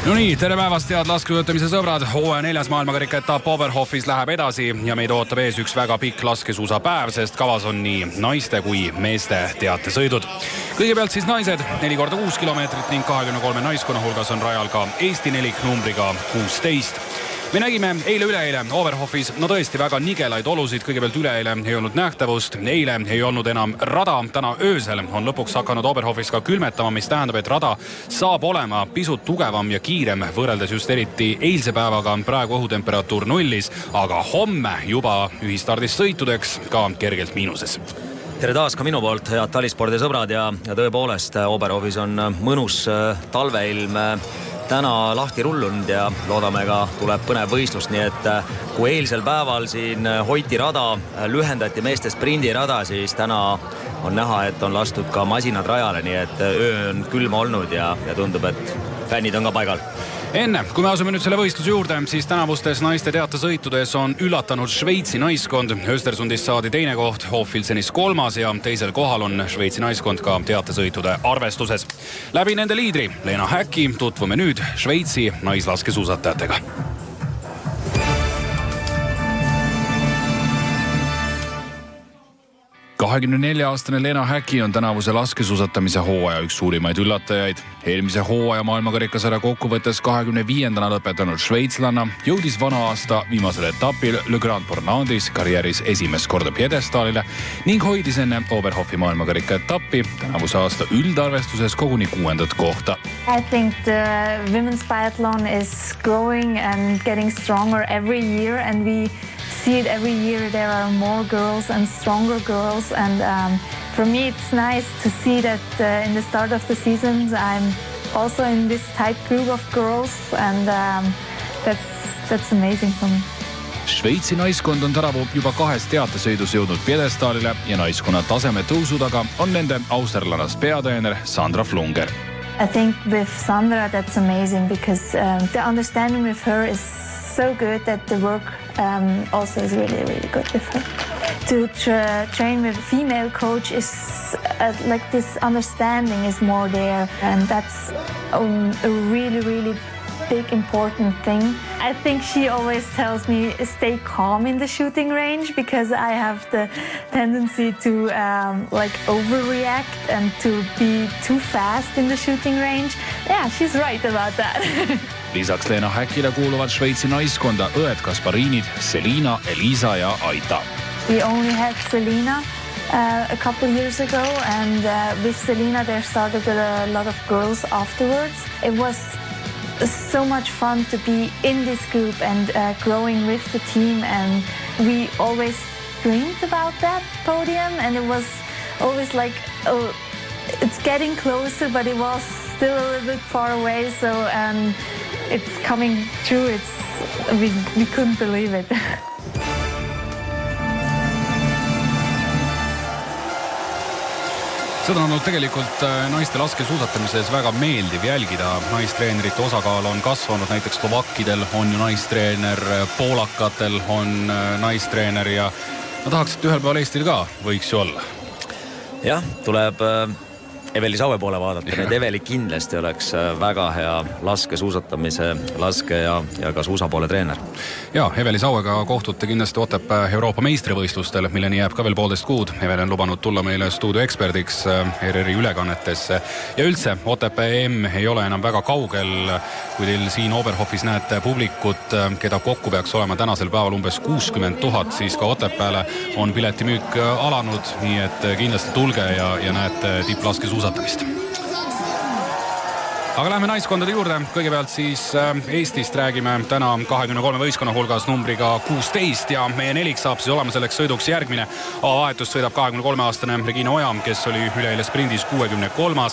No nii, tere päevast, head laskesuusatamise sõbrad. Hooaja 4. maailmakarika etapp Oberhofis läheb edasi ja meid ootab ees üks väga pikk laskesuusapäev, sest kavas on nii naiste kui meeste teatesõidud. Kõigepealt siis naised 4x6 kilomeetrit ning 23 naiskonna hulgas on rajal ka Eesti nelik numbriga 16. Me nägime eile-üleeile Oberhofis tõesti väga nigelaid olusid. Kõigepealt üleeile ei olnud nähtavust, eile ei olnud enam rada. Täna öösel on lõpuks hakanud Oberhofis ka külmetama, mis tähendab, et rada saab olema pisut tugevam ja kiirem võrreldes just eriti eilse päevaga. Praegu õhutemperatuur nullis, aga homme juba ühistardis sõitudeks ka kergelt miinuses. Tere taas ka minu poolt, head talispordi sõbrad ja tõepoolest Oberhofis on mõnus talveilm täna lahti rullunud ja loodame ka tuleb põnev võistlus, nii et kui eilsel päeval siin hoiti rada, lühendati meeste sprindirada, siis täna on näha, et on lastud ka masinad rajale, nii et öö on külma olnud ja tundub, et fännid on ka paigal. Enne, kui me asume nüüd selle võistluse juurde, siis tänavustes naiste teatesõitudes on üllatanud Šveitsi naiskond. Östersundist saadi teine koht, Hofilsenis 3. ja teisel kohal on Šveitsi naiskond ka teatesõitude arvestuses. Läbi nende liidri Lena Häkki tutvume nüüd Šveitsi naislaskesuusatajatega. 24-aastane Lena Häkki on tänavuse laskesuusatamise hooaja üks suurimaid üllatajaid. Eelmise hooaja maailmakarikasarja kokkuvõttes 25. lõpetanud šveitslanna jõudis vana aasta viimasel etapil Le Grand Bornandis karjääris esimest korda pjedestaalile ning hoidis enne Oberhofi maailmakarika etappi tänavuse aasta üldarvestuses koguni 6. kohta. I think the women's biathlon is growing and getting stronger every year, and we see it every year. There are more girls and stronger girls, and for me it's nice to see that in the start of the season I'm also in this tight group of girls, and that's amazing for me. Šveitsi naiskond on tänavu juba 2 teatesõidus jõudnud pjedestaalile ja naiskonna taseme tõusu taga on nende austerlannast peatreener Sandra Flunger. I think with Sandra that's amazing because the understanding with her is so good that the work also is really, really good with her. To train with a female coach is like this understanding is more there, and that's a really, really big important thing. I think she always tells me stay calm in the shooting range because I have the tendency to like overreact and to be too fast in the shooting range. Yeah, she's right about that. Lisaks Lena Häkile kuuluvad Šveitsi naiskonda õed Kaspariinid, Selina, Elisa ja Aita. We only had Selina a couple years ago, and with Selina there started a lot of girls afterwards. It was so much fun to be in this group and growing with the team, and we always dreamed about that podium, and it was always like, oh, it's getting closer, but it was still a little bit far away, so it's coming true. We couldn't believe it. Seda on olnud tegelikult naiste laskesuusatamises väga meeldiv jälgida. Naistreenerite osakaal on kasvanud, näiteks slovakkidel on ju naistreener, poolakatel on naistreener ja tahaks, et ühel päeval Eestil ka võiks ju olla. Jah, tuleb Eveli Saue poole vaadata, et Eveli kindlasti oleks väga hea laskesuusatamise laske ja ka suusapoole treener. Ja, Eveli Sauega kohtute kindlasti Otepää Euroopa meistrivõistlustel, milleni jääb ka veel 1,5 kuud. Eveli on lubanud tulla meile stuudio eksperdiks ERR-i ülekannetesse. Ja üldse, Otepää EM ei ole enam väga kaugel. Kui teil siin Oberhofis näete publikut, keda kokku peaks olema tänasel päeval umbes 60 000, siis ka Otepääle on piletimüük alanud, nii et kindlasti tulge ja näete tipplaskesuusatamist. Aga lähme naiskondade juurde. Kõigepealt siis Eestist räägime täna 23 võistkonna hulgas numbriga 16 ja meie nelik saab siis olema selleks sõiduks järgmine. A-vahetust sõidab 23-aastane Regina Oja, kes oli üleeile sprindis 63.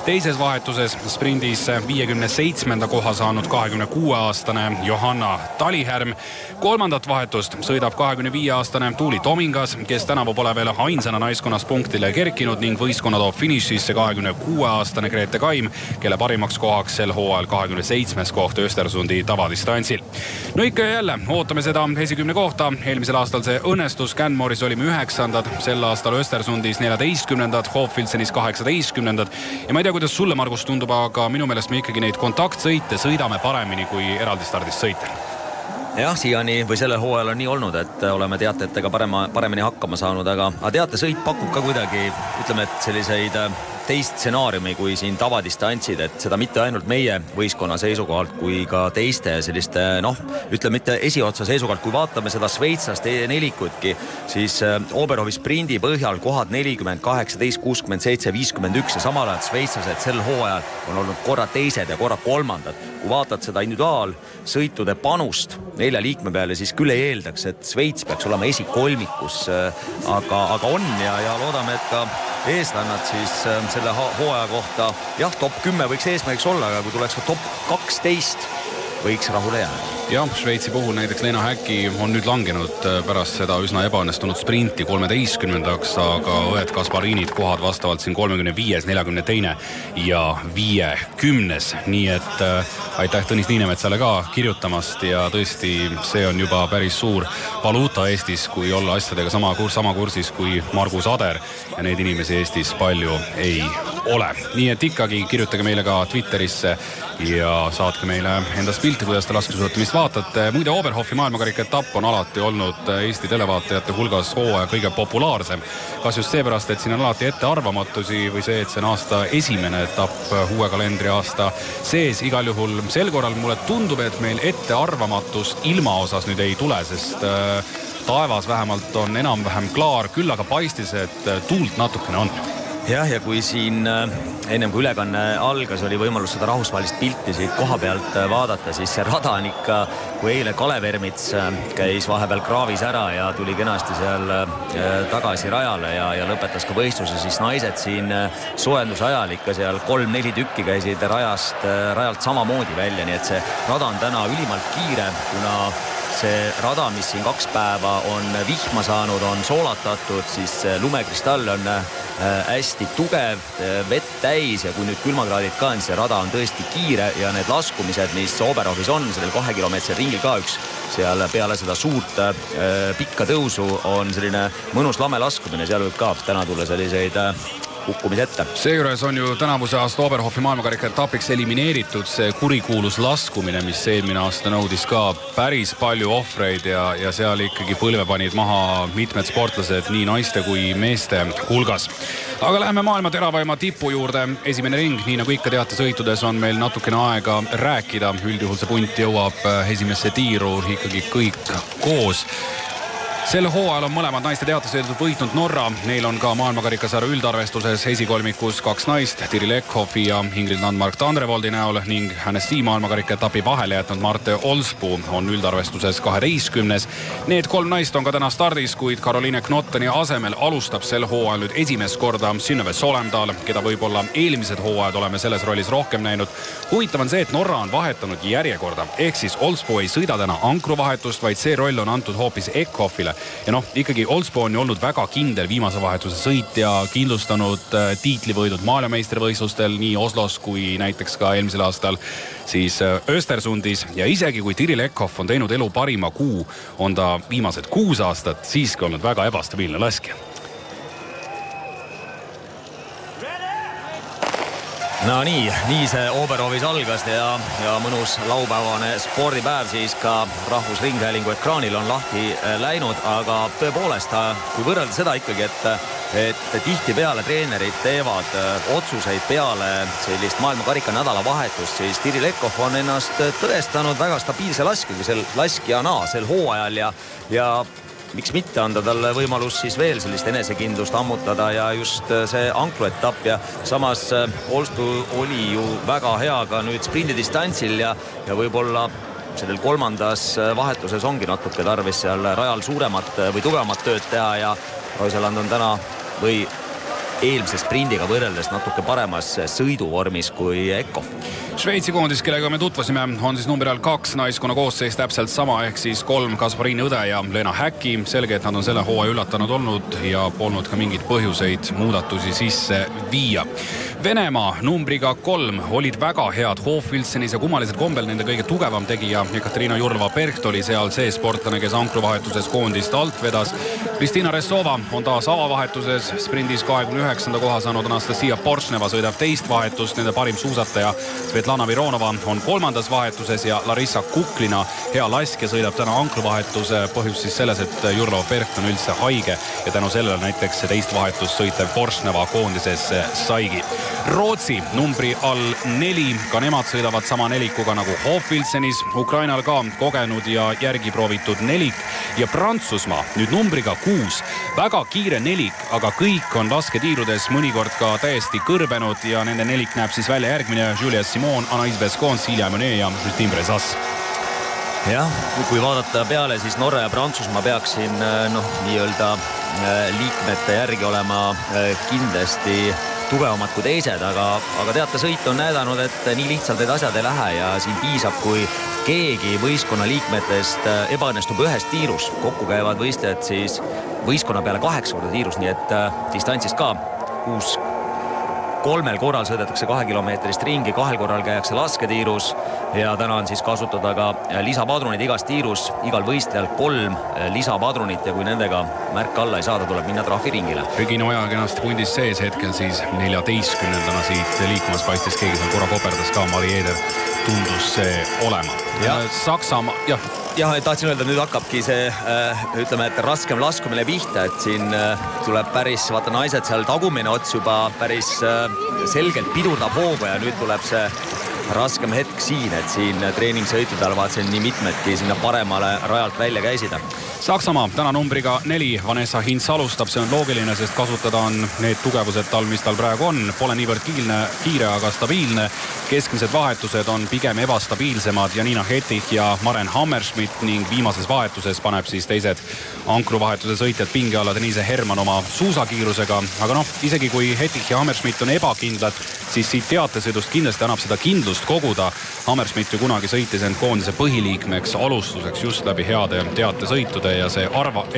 Teises vahetuses sprindis 57. koha saanud 26-aastane Johanna Talihärm. Kolmandat vahetust sõidab 25-aastane Tuuli Tomingas, kes tänavu pole veel ainsana naiskonnas punktile kerkinud ning võistkonna toob finišisse 26-aastane Grete Kaim, kelle parimaks kohaks sel hooajal 27. koht Östersundi tavadistantsil. No ikka jälle, ootame seda esikümne kohta. Eelmisel aastal see õnnestus, Canmore'is olime 9. Sel aastal Östersundis 14. Hofilsenis 18. Ja ma ei tea, tea, kuidas sulle, Margus, tundub, aga minu meelest me ikkagi neid kontaktsõite sõidame paremini kui eraldi stardist sõita. Jah, siiani või sellel hooajal on nii olnud, et oleme teatetega paremini hakkama saanud, aga teatesõit pakub ka kuidagi, ütleme, et selliseid teist stsenaariumi kui siin tavadistantsid, et seda mitte ainult meie võistkonna seisukohalt kui ka teiste selliste, ütleme mitte esiotsa seisukohalt, kui vaatame seda Šveitslast nelikutki, siis Oberhofi sprindi põhjal kohad 40, 18, 67, 51 ja samal ajal šveitslased sel hooajal on olnud korra teised ja korra kolmandad. Kui vaatad seda individuaalsõitude panust 4 liikme peale, siis küll ei eeldaks, et Šveits peaks olema esikolmikus, aga on ja loodame, et ka eeslannad siis selle hooaja kohta, jah, top 10 võiks eesmärgiks olla, aga kui tuleks ka top 12, võiks rahule jääda. Jah, Šveitsi puhul näiteks Lena Häkki on nüüd langenud pärast seda üsna ebaõnnestunud sprinti 13-ndaks, aga õed Kasparinid kohad vastavalt siin 35, 42 ja 50. Nii et aitäh Tõnis Niinemetsale ka kirjutamast ja tõesti see on juba päris suur valuuta Eestis, kui olla asjadega sama kursis kui Margus Ader ja neid inimesi Eestis palju ei ole. Nii et ikkagi kirjutage meile ka Twitterisse ja saatke meile endast pilti, kuidas te laskesuusatamist vaatate. Muide, Oberhofi maailmakarika etapp on alati olnud Eesti televaatajate hulgas hooaja kõige populaarsem. Kas just seepärast, et siin on alati ettearvamatusi või see, et see on aasta esimene etapp uue kalendri aasta sees. Igal juhul sel korral mulle tundub, et meil ettearvamatust ilma osas nüüd ei tule, sest taevas vähemalt on enam-vähem klaar, küll aga paistis, et tuult natukene on. Jah, ja kui siin ennem kui ülekanne algas, oli võimalus seda rahvusvahelist pilti siit koha pealt vaadata, siis see rada on ikka, kui eile Kalev Ermits käis vahepeal kraavis ära ja tuli kenasti seal tagasi rajale ja lõpetas ka võistluse, siis naised siin soojenduse ajal ikka seal 3-4 tükki käisid rajalt samamoodi välja, nii et see rada on täna ülimalt kiire, kuna see rada, mis siin 2 päeva on vihma saanud, on soolatatud, siis lumekristall on hästi tugev, vett täis ja kui nüüd külmakraadid ka on, see rada on tõesti kiire ja need laskumised, mis Oberhofis on, sellel 2 kilomeetri ringil ka üks, seal peale seda suurt pikka tõusu on selline mõnus lame laskumine, seal võib ka täna tulla selliseid kukkumise ette. Seejuures on ju tänavuse aasta Oberhofi maailmakarika etapiks elimineeritud see kurikuulus laskumine, mis eelmine aasta nõudis ka päris palju ohvreid ja seal ikkagi põlve panid maha mitmed sportlased nii naiste kui meeste hulgas. Aga läheme maailma teravaima tipu juurde. Esimene ring, nii nagu ikka teatesõitudes, on meil natukene aega rääkida. Üldjuhul see punt jõuab esimesse tiiru ikkagi kõik koos. Sel hooajal on mõlemad naiste teatesõidud võitnud Norra. Neil on ka maailmakarikasarja üldarvestuses esikolmikus 2 naist, Tiril Eckhofi ja Ingrid Landmark Tandrevoldi näol ning NSC maailmakarika etapi vahele jätnud Marte Olspuu on üldarvestuses 12. Need 3 naist on ka täna stardis, kuid Caroline Knotteni asemel alustab sel hooajal nüüd esimest korda Synnøve Solemdal, keda võib-olla eelmised hooajad oleme selles rollis rohkem näinud. Huvitav on see, et Norra on vahetanud järjekorda, ehk siis Olspuu ei sõida täna ankruvahetust, vaid see roll on antud hoopis Eckhofile. Ja ikkagi Olspuu on ju olnud väga kindel viimase vahetuse sõitja, kindlustanud tiitlivõidud maailmameistrivõistlustel nii Oslos kui näiteks ka eelmisel aastal siis Östersundis ja isegi kui Tiril Eckhoff on teinud elu parima kuu, on ta viimased 6 aastat siiski olnud väga ebastabiilne laskja. No nii see Oberhofis algas ja mõnus laupäevane spordipäev siis ka Rahvusringhäälingu ekraanil on lahti läinud, aga tõepoolest, kui võrrelda seda ikkagi, et tihti peale treenerid teevad otsuseid peale sellist maailmakarika nädalavahetust, siis Tiril Eckhoff on ennast tõestanud väga stabiilse laskjana sel hooajal ja miks mitte anda talle võimalus siis veel sellist enesekindlust ammutada ja just see ankruetapp ja samas Olspuu oli ju väga hea ka nüüd sprindidistantsil ja võib-olla sellel 3. vahetuses ongi natuke tarvis seal rajal suuremat või tugevamat tööd teha ja Roiseland on täna või eelmise sprindiga võrreldes natuke paremas sõiduvormis kui Eckhoff. Šveitsi koondis, kellega me tutvasime, on siis number 2 naiskonna koosseis täpselt sama, ehk siis 3 Kasparini õde ja Lena Häkki. Selge, et nad on selle hooaja üllatanud olnud ja polnud ka mingit põhjuseid muudatusi sisse viia. Venemaa numbriga 3 olid väga head Hofilsenis ja kummalisel kombel nende kõige tugevam tegija Ekaterina Jurlova-Percht oli seal see sportlane, kes ankruvahetuses koondist alt vedas. Kristina Ressova on taas avavahetuses, sprindis 29. koha saanud Anastasia Poršneva sõidab teist vahetust, nende parim suusataja Svetlana Vironova on 3. vahetuses ja Larissa Kuklina, hea laskja, sõidab täna ankruvahetuse. Põhjus siis selles, et Jurlova-Percht on üldse haige ja tänu sellele näiteks teist vahetust sõitev Poršneva koondisesse saigi. Rootsi numbri all 4, ka nemad sõidavad sama nelikuga nagu Hofilsenis, Ukrainal ka kogenud ja järgi proovitud nelik ja Prantsusmaa nüüd numbriga 6, väga kiire nelik, aga kõik on lasketiirudes mõnikord ka täiesti kõrbenud ja nende nelik näeb siis välja järgmine: Julia Simon, Anaïs Bescon, Silja Monet ja Justine Brezas. Jah, kui vaadata peale, siis Norra ja Prantsusmaa peaks siin nii-öelda liikmete järgi olema kindlasti tugevamad kui teised, aga teate, sõit on näidanud, et nii lihtsalt need asjad ei lähe ja siin piisab, kui keegi võistkonna liikmetest ebaõnnestub ühes tiirus. Kokku käivad võistlejad siis võistkonna peale 8 korda tiirus, nii et distantsist ka 3 korral sõidetakse 2 kilomeetrist ringi, 2 korral käiakse lasketiirus ja täna on siis kasutada ka lisapadrunid igas tiirus, igal võistlejal 3 lisapadrunit ja kui nendega märk alla ei saada, tuleb minna trahviringile. Regina Oja kenasti pundis sees hetkel siis 14. siit liikumas paistis, keegi seal korra koperdas ka, Mari Eder tundus see olema. Saksamaa, jah. Jah, tahtsin öelda, nüüd hakkabki see, ütleme, et raskem laskumine pihta, et siin tuleb päris, vaata naised seal tagumine ots juba päris selgelt pidurdab hoogu ja nüüd tuleb see raskem hetk siin, et siin treeningsõitudel vaatasin nii mitmedki sinna paremale rajalt välja käisid. Saksamaa täna numbriga 4, Vanessa Hintz alustab, see on loogiline, sest kasutada on need tugevused tal, mis tal praegu on. Pole niivõrd kiire, aga stabiilne. Keskmised vahetused on pigem ebastabiilsemad. Janina Hettich ja Maren Hammerschmidt ning viimases vahetuses paneb siis teised ankruvahetuse sõitjad pinge alla Denise Herman oma suusakiirusega. Aga isegi kui Hettich ja Hammerschmidt on ebakindlad, siis siit teatesõidust kindlasti annab seda kindlust koguda. Hammerschmidt ju kunagi sõitis end koondise põhiliikmeks alustuseks just läbi heade teatesõitude ja see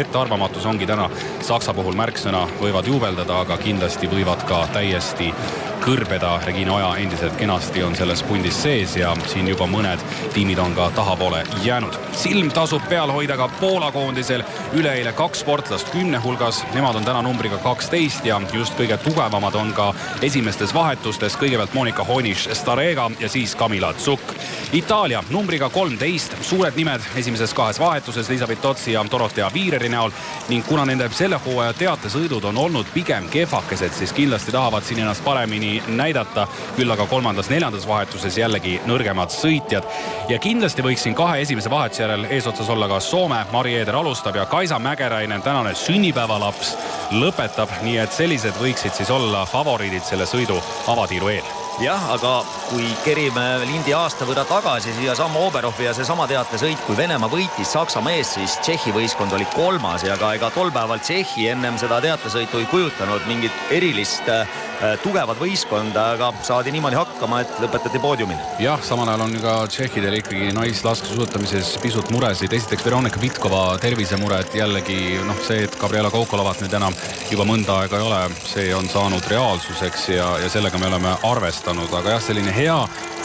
ettearvamatus ongi täna Saksa puhul märksõna, võivad juubeldada, aga kindlasti võivad ka täiesti kõrbeda. Regina Oja endiselt kenasti on selles pundis sees ja siin juba mõned tiimid on ka tahapoole jäänud. Silm tasub peal hoida ka Poola koondisel. Üleeile 2 sportlast 10 hulgas, nemad on täna numbriga 12 ja just kõige tugevamad on ka esimestes vahetustes. Kõigepealt Monika Honiš-Starega ja siis Kamila Tsuk. Itaalia numbriga 13, suured nimed esimeses 2 vahetuses Elisabeth Totsi ja Dorothea Viireri näol ning kuna nende selle hooaja teatesõidud on olnud pigem kehvakesed, siis kindlasti tahavad siin ennast paremini näidata, küll aga 3. ja 4. vahetuses jällegi nõrgemad sõitjad ja kindlasti võiks siin 2 esimese vahetuse järel eesotsas olla ka Soome. Mari Eder alustab ja Kaisa Mägeräinen, tänane sünnipäevalaps, lõpetab, nii et sellised võiksid siis olla favoriidid selle sõidu avatiiru eel. Jah, aga kui kerime lindi aasta võrra tagasi siia sama Oberhofi ja see sama teatesõit, kui Venemaa võitis Saksamaa ees, siis Tšehhi võistkond oli 3. ja ka tol päeval Tšehhi ennem seda teatesõitu ei kujutanud mingit erilist tugevat võistkonda, aga saadi niimoodi hakkama, et lõpetati poodiumil. Jah, samal ajal on ka tšehhidel ikkagi naislaskesuusatamises pisut muresid. Esiteks Veronika Vitkova tervisemured, jällegi see, et Gabriela Kokolovat nüüd enam juba mõnda aega ei ole, see on saanud reaalsuseks ja sellega me oleme arvestanud, aga jah, selline hea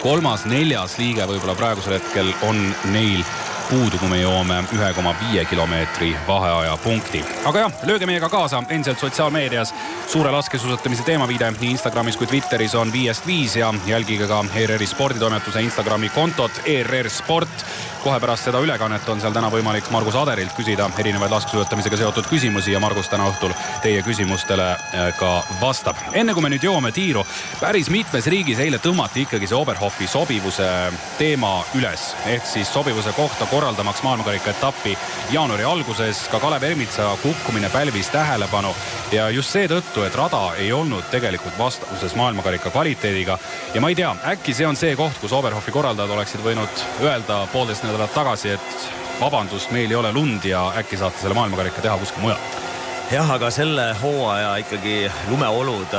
3., 4. liige võib-olla praegusel hetkel on neil puudu, kui me joome 1,5 kilomeetri vaheaja punkti. Aga jah, lööge meiega kaasa endiselt sotsiaalmeedias. Suure laskesuusatamise teemaviide nii Instagramis kui Twitteris on 5-5 ja jälgige ka ERR-i sporditoimetuse Instagrami kontot ERR Sport. Kohe pärast seda ülekannet on seal täna võimalik Margus Aderilt küsida erinevaid laskesuusatamisega seotud küsimusi ja Margus täna õhtul teie küsimustele ka vastab. Enne kui me nüüd joome tiiru, päris mitmes riigis eile tõmmati ikkagi see Oberhofi sobivuse teema üles. Ehk siis sobivuse kohta korraldamaks maailmakarika etappi jaanuari alguses. Ka Kalev Ermitsa kukkumine pälvis tähelepanu ja just seetõttu, et rada ei olnud tegelikult vastavuses maailmakarika kvaliteediga. Ja ma ei tea, äkki see on see koht, kus Oberhofi korraldajad oleksid võinud öelda 1,5 nädalat tagasi, et vabandust, meil ei ole lund ja äkki saate selle maailmakarika teha kuskil mujal. Jah, aga selle hooaja ikkagi lumeolud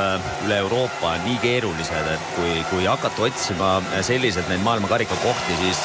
üle Euroopa on nii keerulised, et kui hakata otsima sellised neid maailmakarika kohti, siis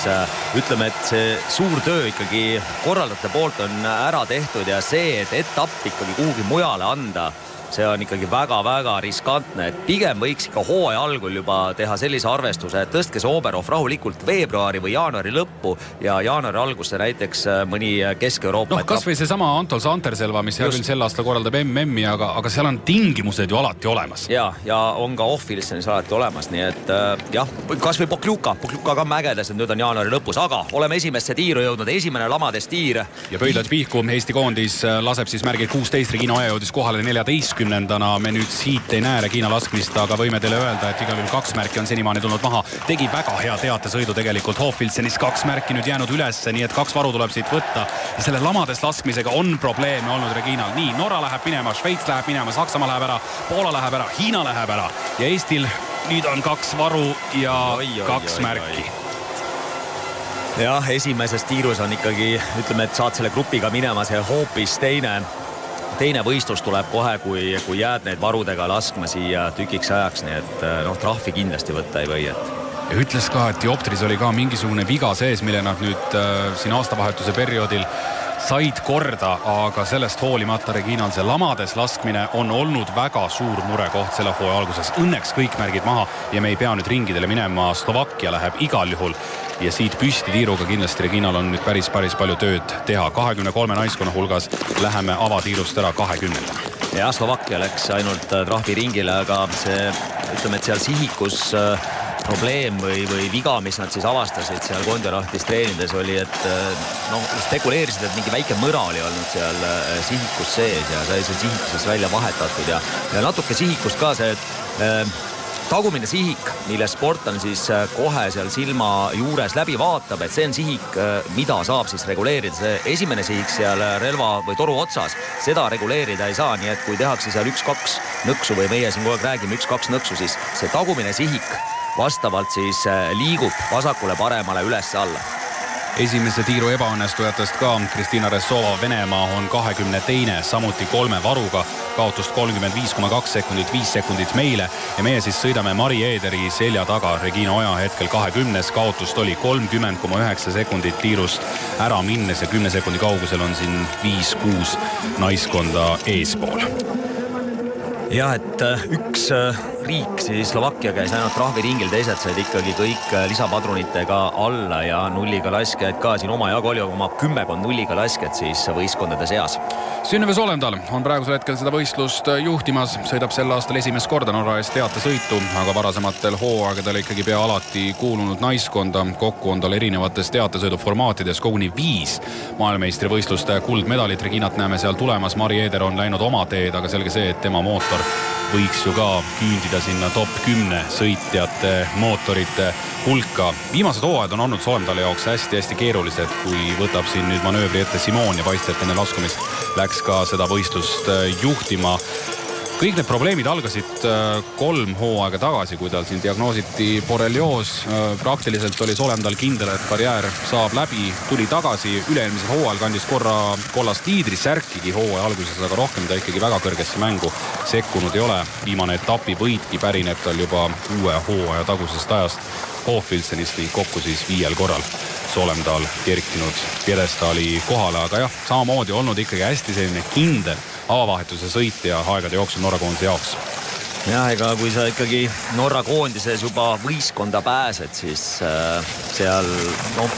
ütleme, et see suur töö ikkagi korraldajate poolt on ära tehtud ja see, et etapp ikkagi kuhugi mujale anda, see on ikkagi väga-väga riskantne, et pigem võiks ikka hooaja algul juba teha sellise arvestuse, et tõstke see Oberhof rahulikult veebruari või jaanuari lõppu ja jaanuari algusse näiteks mõni Kesk-Euroopa kas või seesama Antol Santerselva, mis küll sel aastal korraldab MM-i, aga seal on tingimused ju alati olemas. Ja on ka Off-Wilsonis alati olemas, nii et jah, kas või Pokljuka ka mägedes, et nüüd on jaanuari lõpus, aga oleme esimesse tiiru jõudnud, esimene lamades tiir. Ja pöidlad pihku, Eesti koondis laseb siis märgid 16, Regina Oja jõudis kohale 14-ndana, me nüüd siit ei näe Regina laskmist, aga võime teile öelda, et igal juhul 2 märki on senimaani tulnud maha. Tegi väga hea teatesõidu tegelikult Off-Wilsonis, 2 märki nüüd jäänud ülesse, nii et 2 varu tuleb siit võtta. Ja selle lamades laskmisega on probleeme olnud Reginal. Nii, Norra läheb minema, Šveits läheb minema, Saksamaa läheb ära, Poola läheb ära, Hiina läheb ära ja Eestil nüüd on 2 varu ja 2 märki. Jah, esimeses tiirus on ikkagi, ütleme, et saad selle grupiga minema, see hoopis teine võistlus tuleb kohe, kui jääd need varudega laskma siia tükiks ajaks, nii et trahvi kindlasti võtta ei või, et ja ütles ka, et Dioptris oli ka mingisugune viga sees, mille nad nüüd siin aastavahetuse perioodil said korda, aga sellest hoolimata Reginal see lamades laskmine on olnud väga suur murekoht selle hooaja alguses. Õnneks kõik märgid maha ja me ei pea nüüd ringidele minema. Slovakkia läheb igal juhul ja siit püsti tiiruga kindlasti Reginal on nüüd päris palju tööd teha. 23 naiskonna hulgas läheme avatiirust ära 20. Ja Slovakkia läks ainult trahviringile, aga see, ütleme, et seal sihikus probleem või viga, mis nad siis avastasid seal Kondorahtis treenides oli, et spekuleerisid, et mingi väike mõra oli olnud seal sihikus sees ja sai see sihikus välja vahetatud ja natuke sihikust ka see tagumine sihik, mille sportlane siis kohe seal silma juures läbi vaatab, et see on sihik, mida saab siis reguleerida. See esimene sihik seal relva või toru otsas, seda reguleerida ei saa, nii et kui tehakse seal 1-2 nõksu või meie siin kogu aeg räägime 1-2 nõksu, siis see tagumine sihik vastavalt siis liigub vasakule paremale üles-alla. Esimese tiiru ebaõnnestujatest ka Kristina Ressova Venemaa on 22, samuti 3 varuga, kaotust 35,2 sekundit, 5 sekundit meile ja meie siis sõidame Mari Eederi selja taga. Regina Oja hetkel 20, kaotust oli 30,9 sekundit tiirust ära minnes ja 10 sekundi kaugusel on siin 5-6 naiskonda eespool. Jah, et üks riik, siis Slovakkia käis ainult trahviringil, teised said ikkagi kõik lisapadrunitega alla ja nulliga laskjad ka siin omajagu oli oma 10 nulliga laskjad siis võistkondade seas. Sünnöve Solemdal on praegusel hetkel seda võistlust juhtimas, sõidab sel aastal esimest korda Norra eest teatesõitu, aga varasematel hooaegadel ikkagi pea alati kuulunud naiskonda. Kokku on tal erinevates teatesõiduformaatides koguni 5 maailmameistrivõistluste kuldmedalit. Reginat näeme seal tulemas, Mari Eeder on läinud oma teed, aga selge see, et tema mootor võiks ju ka küündida sinna top 10 sõitjate mootorite hulka. Viimased hooajad on olnud Solemdale jaoks hästi keerulised, kui võtab siin nüüd manöövri ette Simon ja paistab, et enne laskumist läks ka seda võistlust juhtima. Kõik need probleemid algasid 3 hooaega tagasi, kui tal siin diagnoositi borrelioos. Praktiliselt oli Solemdal kindel, et karjäär saab läbi, tuli tagasi. Üle-eelmisel hooajal kandis korra kollast liidrisärkigi hooaja alguses, aga rohkem ta ikkagi väga kõrgesse mängu sekkunud ei ole. Viimane etapi võitki pärineb tal juba 6 hooaja tagusest ajast Off-Wilsonist, ning kokku siis 5 korral Solemdal kerkinud pjedestaali kohale, aga jah, samamoodi olnud ikkagi hästi selline kindel avavahetuse sõitja aegade jooksul Norra koondise jaoks. Jah, ega kui sa ikkagi Norra koondises juba võistkonda pääsed, siis seal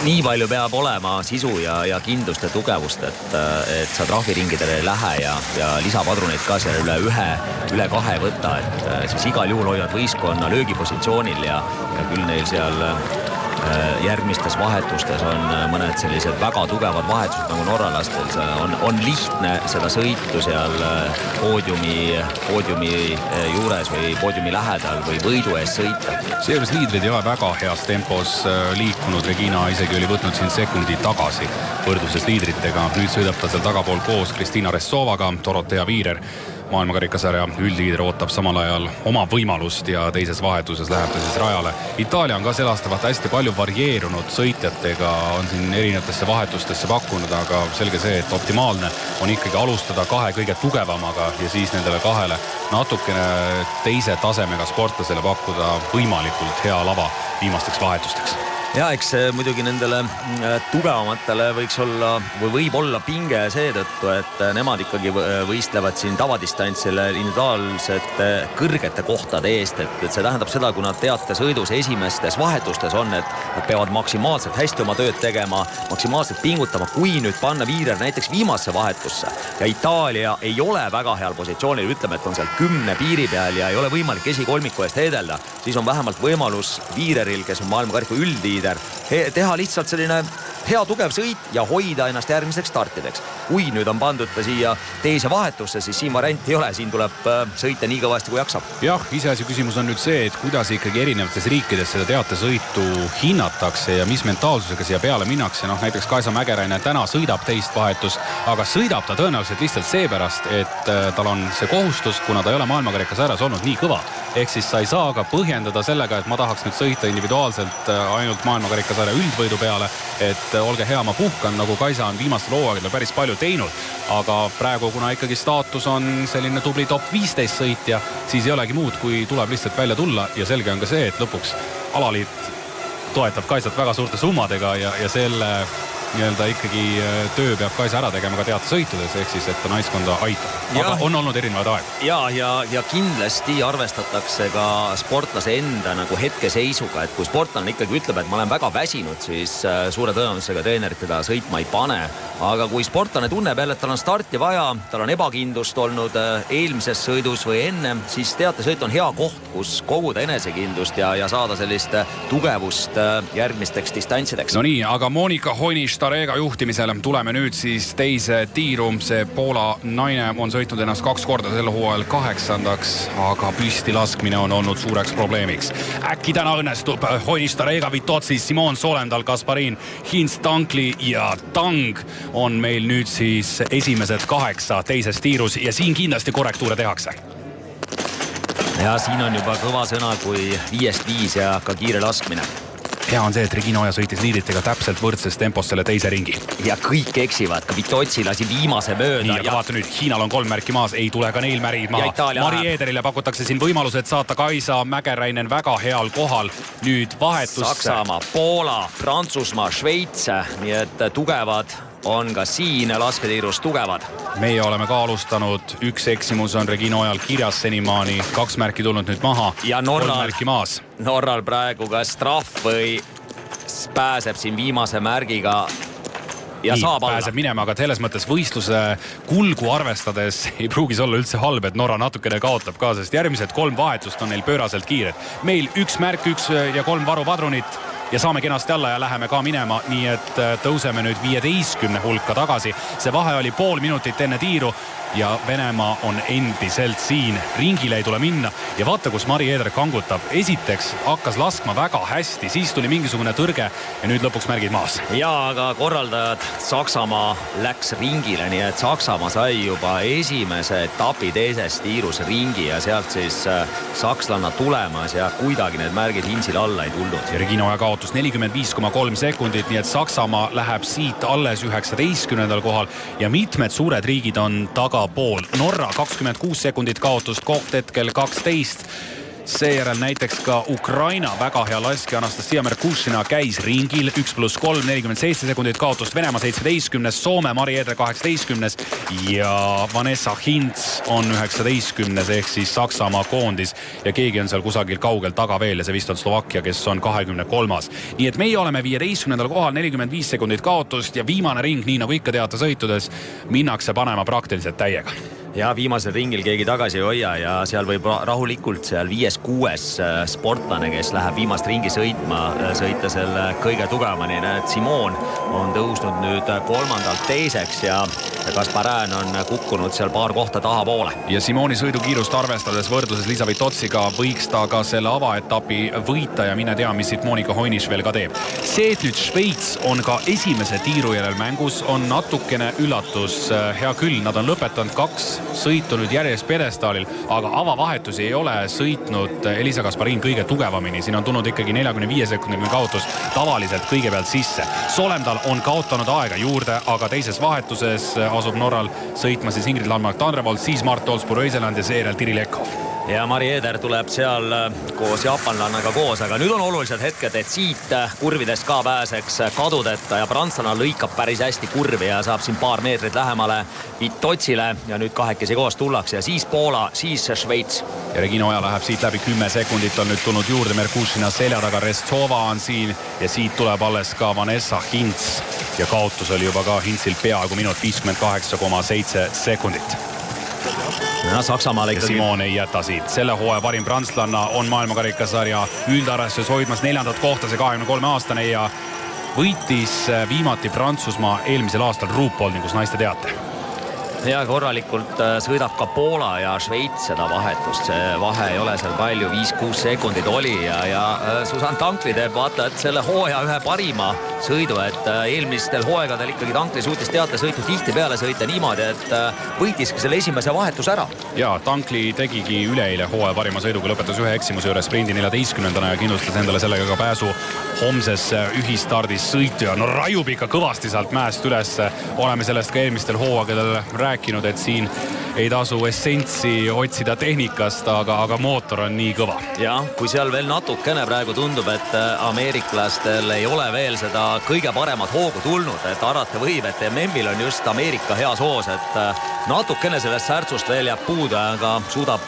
nii palju peab olema sisu ja kindlust ja tugevust, et sa trahviringidele ei lähe ja lisapadruneid ka seal üle 2 võtta, et siis igal juhul hoiad võistkonna löögipositsioonil ja küll neil seal järgmistes vahetustes on mõned sellised väga tugevad vahetused nagu norralastel. On lihtne seda sõitu seal poodiumi juures või poodiumi lähedal või võidu ees sõita. Seejuures liidrid ei ole väga heas tempos liikunud. Regina isegi oli võtnud siin sekundi tagasi võrdluses liidritega. Nüüd sõidab ta seal tagapool koos Kristina Ressovaga. Dorothea Viirer, maailmakarikasarja üldliider, ootab samal ajal oma võimalust ja teises vahetuses läheb ta siis rajale. Itaalia on ka sel aastal hästi palju varieerunud sõitjatega, on siin erinevatesse vahetustesse pakkunud, aga selge see, et optimaalne on ikkagi alustada 2 kõige tugevamaga ja siis nendele 2 natukene teise tasemega sportlasele pakkuda võimalikult hea lava viimasteks vahetusteks. Ja eks muidugi nendele tugevamatele võiks olla või võib olla pinge seetõttu, et nemad ikkagi võistlevad siin tavadistantsile individuaalsete kõrgete kohtade eest, et see tähendab seda, kui nad teate sõidus esimestes vahetustes on, et nad peavad maksimaalselt hästi oma tööd tegema, maksimaalselt pingutama, kui nüüd panna Viirer näiteks viimasse vahetusse ja Itaalia ei ole väga heal positsioonil, ütleme, et on seal 10 piiri peal ja ei ole võimalik esikolmiku eest heedelda, siis on vähemalt võimalus Viireril, kes on maailmakarika üldliider, teha lihtsalt selline hea tugev sõit ja hoida ennast järgmiseks startideks. Kui nüüd on pandud ta siia teise vahetusse, siis siin varianti ei ole, siin tuleb sõita nii kõvasti kui jaksab. Jah, iseasi küsimus on nüüd see, et kuidas ikkagi erinevates riikides seda teatesõitu hinnatakse ja mis mentaalsusega siia peale minnakse. Näiteks Kaisa Mäkäräinen täna sõidab teist vahetust, aga sõidab ta tõenäoliselt lihtsalt seepärast, et tal on see kohustus, kuna ta ei ole maailmakarikas äärras olnud nii kõva. Ehk siis sa ei saa ka põhjendada sellega, et ma tahaks nüüd sõita individuaalselt ainult maailmakarikasarja üldvõidu peale, et olge hea, ma puhkan, nagu Kaisa on viimastel hooaegadel päris palju teinud, aga praegu, kuna ikkagi staatus on selline tubli top 15 sõitja, siis ei olegi muud, kui tuleb lihtsalt välja tulla ja selge on ka see, et lõpuks alaliit toetab Kaisat väga suurte summadega ja selle nii-öelda ikkagi töö peab Kaisa ära tegema ka teatesõitudes, ehk siis, et ta naiskonda aitab. Aga on olnud erinevaid aegu. Ja kindlasti arvestatakse ka sportlase enda nagu hetkeseisuga, et kui sportlane ikkagi ütleb, et ma olen väga väsinud, siis suure tõenäosusega treenerid teda sõitma ei pane. Aga kui sportlane tunneb jälle, et tal on starti vaja, tal on ebakindlust olnud eelmises sõidus või enne, siis teatesõit on hea koht, kus koguda enesekindlust ja saada sellist tugevust järgmisteks distantsideks. No nii, aga Monika Hojniš-Starega juhtimisel tuleme nüüd siis teise tiiru. See Poola naine on sõitnud ennast 2 korda sel hooajal 8. aga püsti laskmine on olnud suureks probleemiks. Äkki täna õnnestub Hojniš-Starega, Vitotsi, Simon Solendal, Kasparin, Hins, Tankli ja Tang on meil nüüd siis esimesed 8 teises tiirus ja siin kindlasti korrektuure tehakse. Ja siin on juba kõva sõna kui 5-5 ja ka kiire laskmine. Hea on see, et Regina Oja sõitis liidritega täpselt võrdses tempos selle teise ringi. Ja kõik eksivad, ka Vitotsi lasi viimase mööda. Nii, aga vaata nüüd, Hiinal on 3 märki maas, ei tule ka neil märgid maha. Mari Ederile pakutakse siin võimalused saata Kaisa Mäkäräinen väga heal kohal. Nüüd vahetusse. Saksamaa, Poola, Prantsusmaa, Šveits, nii et tugevad on ka siin lasketiirus tugevad. Meie oleme ka alustanud, 1 eksimus on Regina Ojal kirjas senimaani, 2 märki tulnud nüüd maha ja 3 märki maas. Norral praegu kas trahv või pääseb siin viimase märgiga ja nii, saab alla. Pääseb minema, aga selles mõttes võistluse kulgu arvestades ei pruugis olla üldse halb, et Norra natukene kaotab ka, sest järgmised 3 vahetust on neil pööraselt kiired. Meil 1 märk, 1 ja 3 varupadrunit ja saame kenasti alla ja läheme ka minema, nii et tõuseme nüüd 15 hulka tagasi. See vahe oli pool minutit enne tiiru ja Venemaa on endiselt siin. Ringile ei tule minna ja vaata, kus Mari Eder kangutab. Esiteks hakkas laskma väga hästi, siis tuli mingisugune tõrge ja nüüd lõpuks märgid maas. Ja aga korraldajad Saksamaa läks ringile, nii et Saksamaa sai juba esimese etapi teises tiirus ringi ja sealt siis sakslanna tulemas ja kuidagi need märgid Hinsil alla ei tulnud. Ja Regina Oja kaotus 45,3 sekundit, nii et Saksamaa läheb siit alles 19. kohal ja mitmed suured riigid on taga pool. Norra 26 sekundit kaotust, koht hetkel 12. Seejärel näiteks ka Ukraina väga hea laski Anastasia Merkushina käis ringil 1+3, 47 sekundit kaotust, Venemaa 17, Soome Mari Eder 18 ja Vanessa Hintz on 19 ehk siis Saksamaa koondis ja keegi on seal kusagil kaugel taga veel ja see vist on Slovakkia, kes on 23. Nii et meie oleme 15. kohal, 45 sekundit kaotust ja viimane ring, nii nagu ikka teate sõitudes, minnakse panema praktiliselt täiega. Ja viimasel ringil keegi tagasi ei hoia ja seal võib rahulikult seal 5-6 sportlane, kes läheb viimast ringi sõita selle kõige tugevamani. Simon on tõusnud nüüd 3. teiseks ja Kasparin on kukkunud seal paar kohta tahapoole. Ja Simoni sõidukiirust arvestades võrdluses Liisa Vitotsiga võiks ta ka selle avaetapi võita ja mine tea, mis siit Monika Hojniš veel ka teeb. See, et nüüd Šveits on ka esimese tiiru järel mängus, on natukene üllatus. Hea küll, nad on lõpetanud 2 sõitu nüüd järjest pedestaalil, aga avavahetusi ei ole sõitnud Elisa Kasparin kõige tugevamini. Siin on tulnud ikkagi 45 sekundine kaotus tavaliselt kõigepealt sisse. Solendal on kaotanud aega juurde, aga teises vahetuses asub Norral sõitma siis Ingrid Landmark-Tandrevold, siis Mart Olsbur-Öiseland ja seejärel Tiri Lekov. ja Mari Eder tuleb seal koos jaapanlannaga koos, aga nüüd on olulised hetked, et siit kurvidest ka pääseks kadudeta ja prantslanna lõikab päris hästi kurvi ja saab siin paar meetrit lähemale Vitotsile ja nüüd kahekesi koos tullakse ja siis Poola, siis Šveits. Ja Regina Oja läheb siit läbi 10 sekundit, on nüüd tulnud juurde Merkushina selja taga, Restsova on siin ja siit tuleb alles ka Vanessa Hintz ja kaotus oli juba ka Hintzil peaaegu minut 58,7 sekundit. Ja Saksamaal ikkagi. Ja Simon ei jäta siit. Selle hooaja parim prantslanna on maailmakarikasarja üldarvestuses hoidmas 4. kohta, see 23-aastane ja võitis viimati Prantsusmaa eelmisel aastal Ruupoldingus naiste teate. Ja korralikult sõidab ka Poola ja Šveits seda vahetust. See vahe ei ole seal palju, 5-6 sekundit oli ja Susanne Tankli teeb vaata, et selle hooaja ühe parima sõidu, et eelmistel hooaegadel ikkagi Tankli suutis teate sõitu tihti peale sõita niimoodi, et võitiski selle esimese vahetus ära. Ja Tankli tegigi üleeile hooaja parima sõiduga, lõpetas ühe eksimuse juures sprindi 14. ja kindlustas endale sellega ka pääsu homsesse ühistardis sõitu ja no rajub ikka kõvasti sealt mäest üles. Oleme sellest ka eelmistel hooaegadel rääkinud, et siin ei tasu essentsi otsida tehnikast, aga mootor on nii kõva. Ja kui seal veel natukene praegu tundub, et ameeriklastel ei ole veel seda kõige paremat hoogu tulnud, et arvata võib, et MM-il on just Ameerika heas hoos, et natukene sellest särtsust veel jääb puudu, aga suudab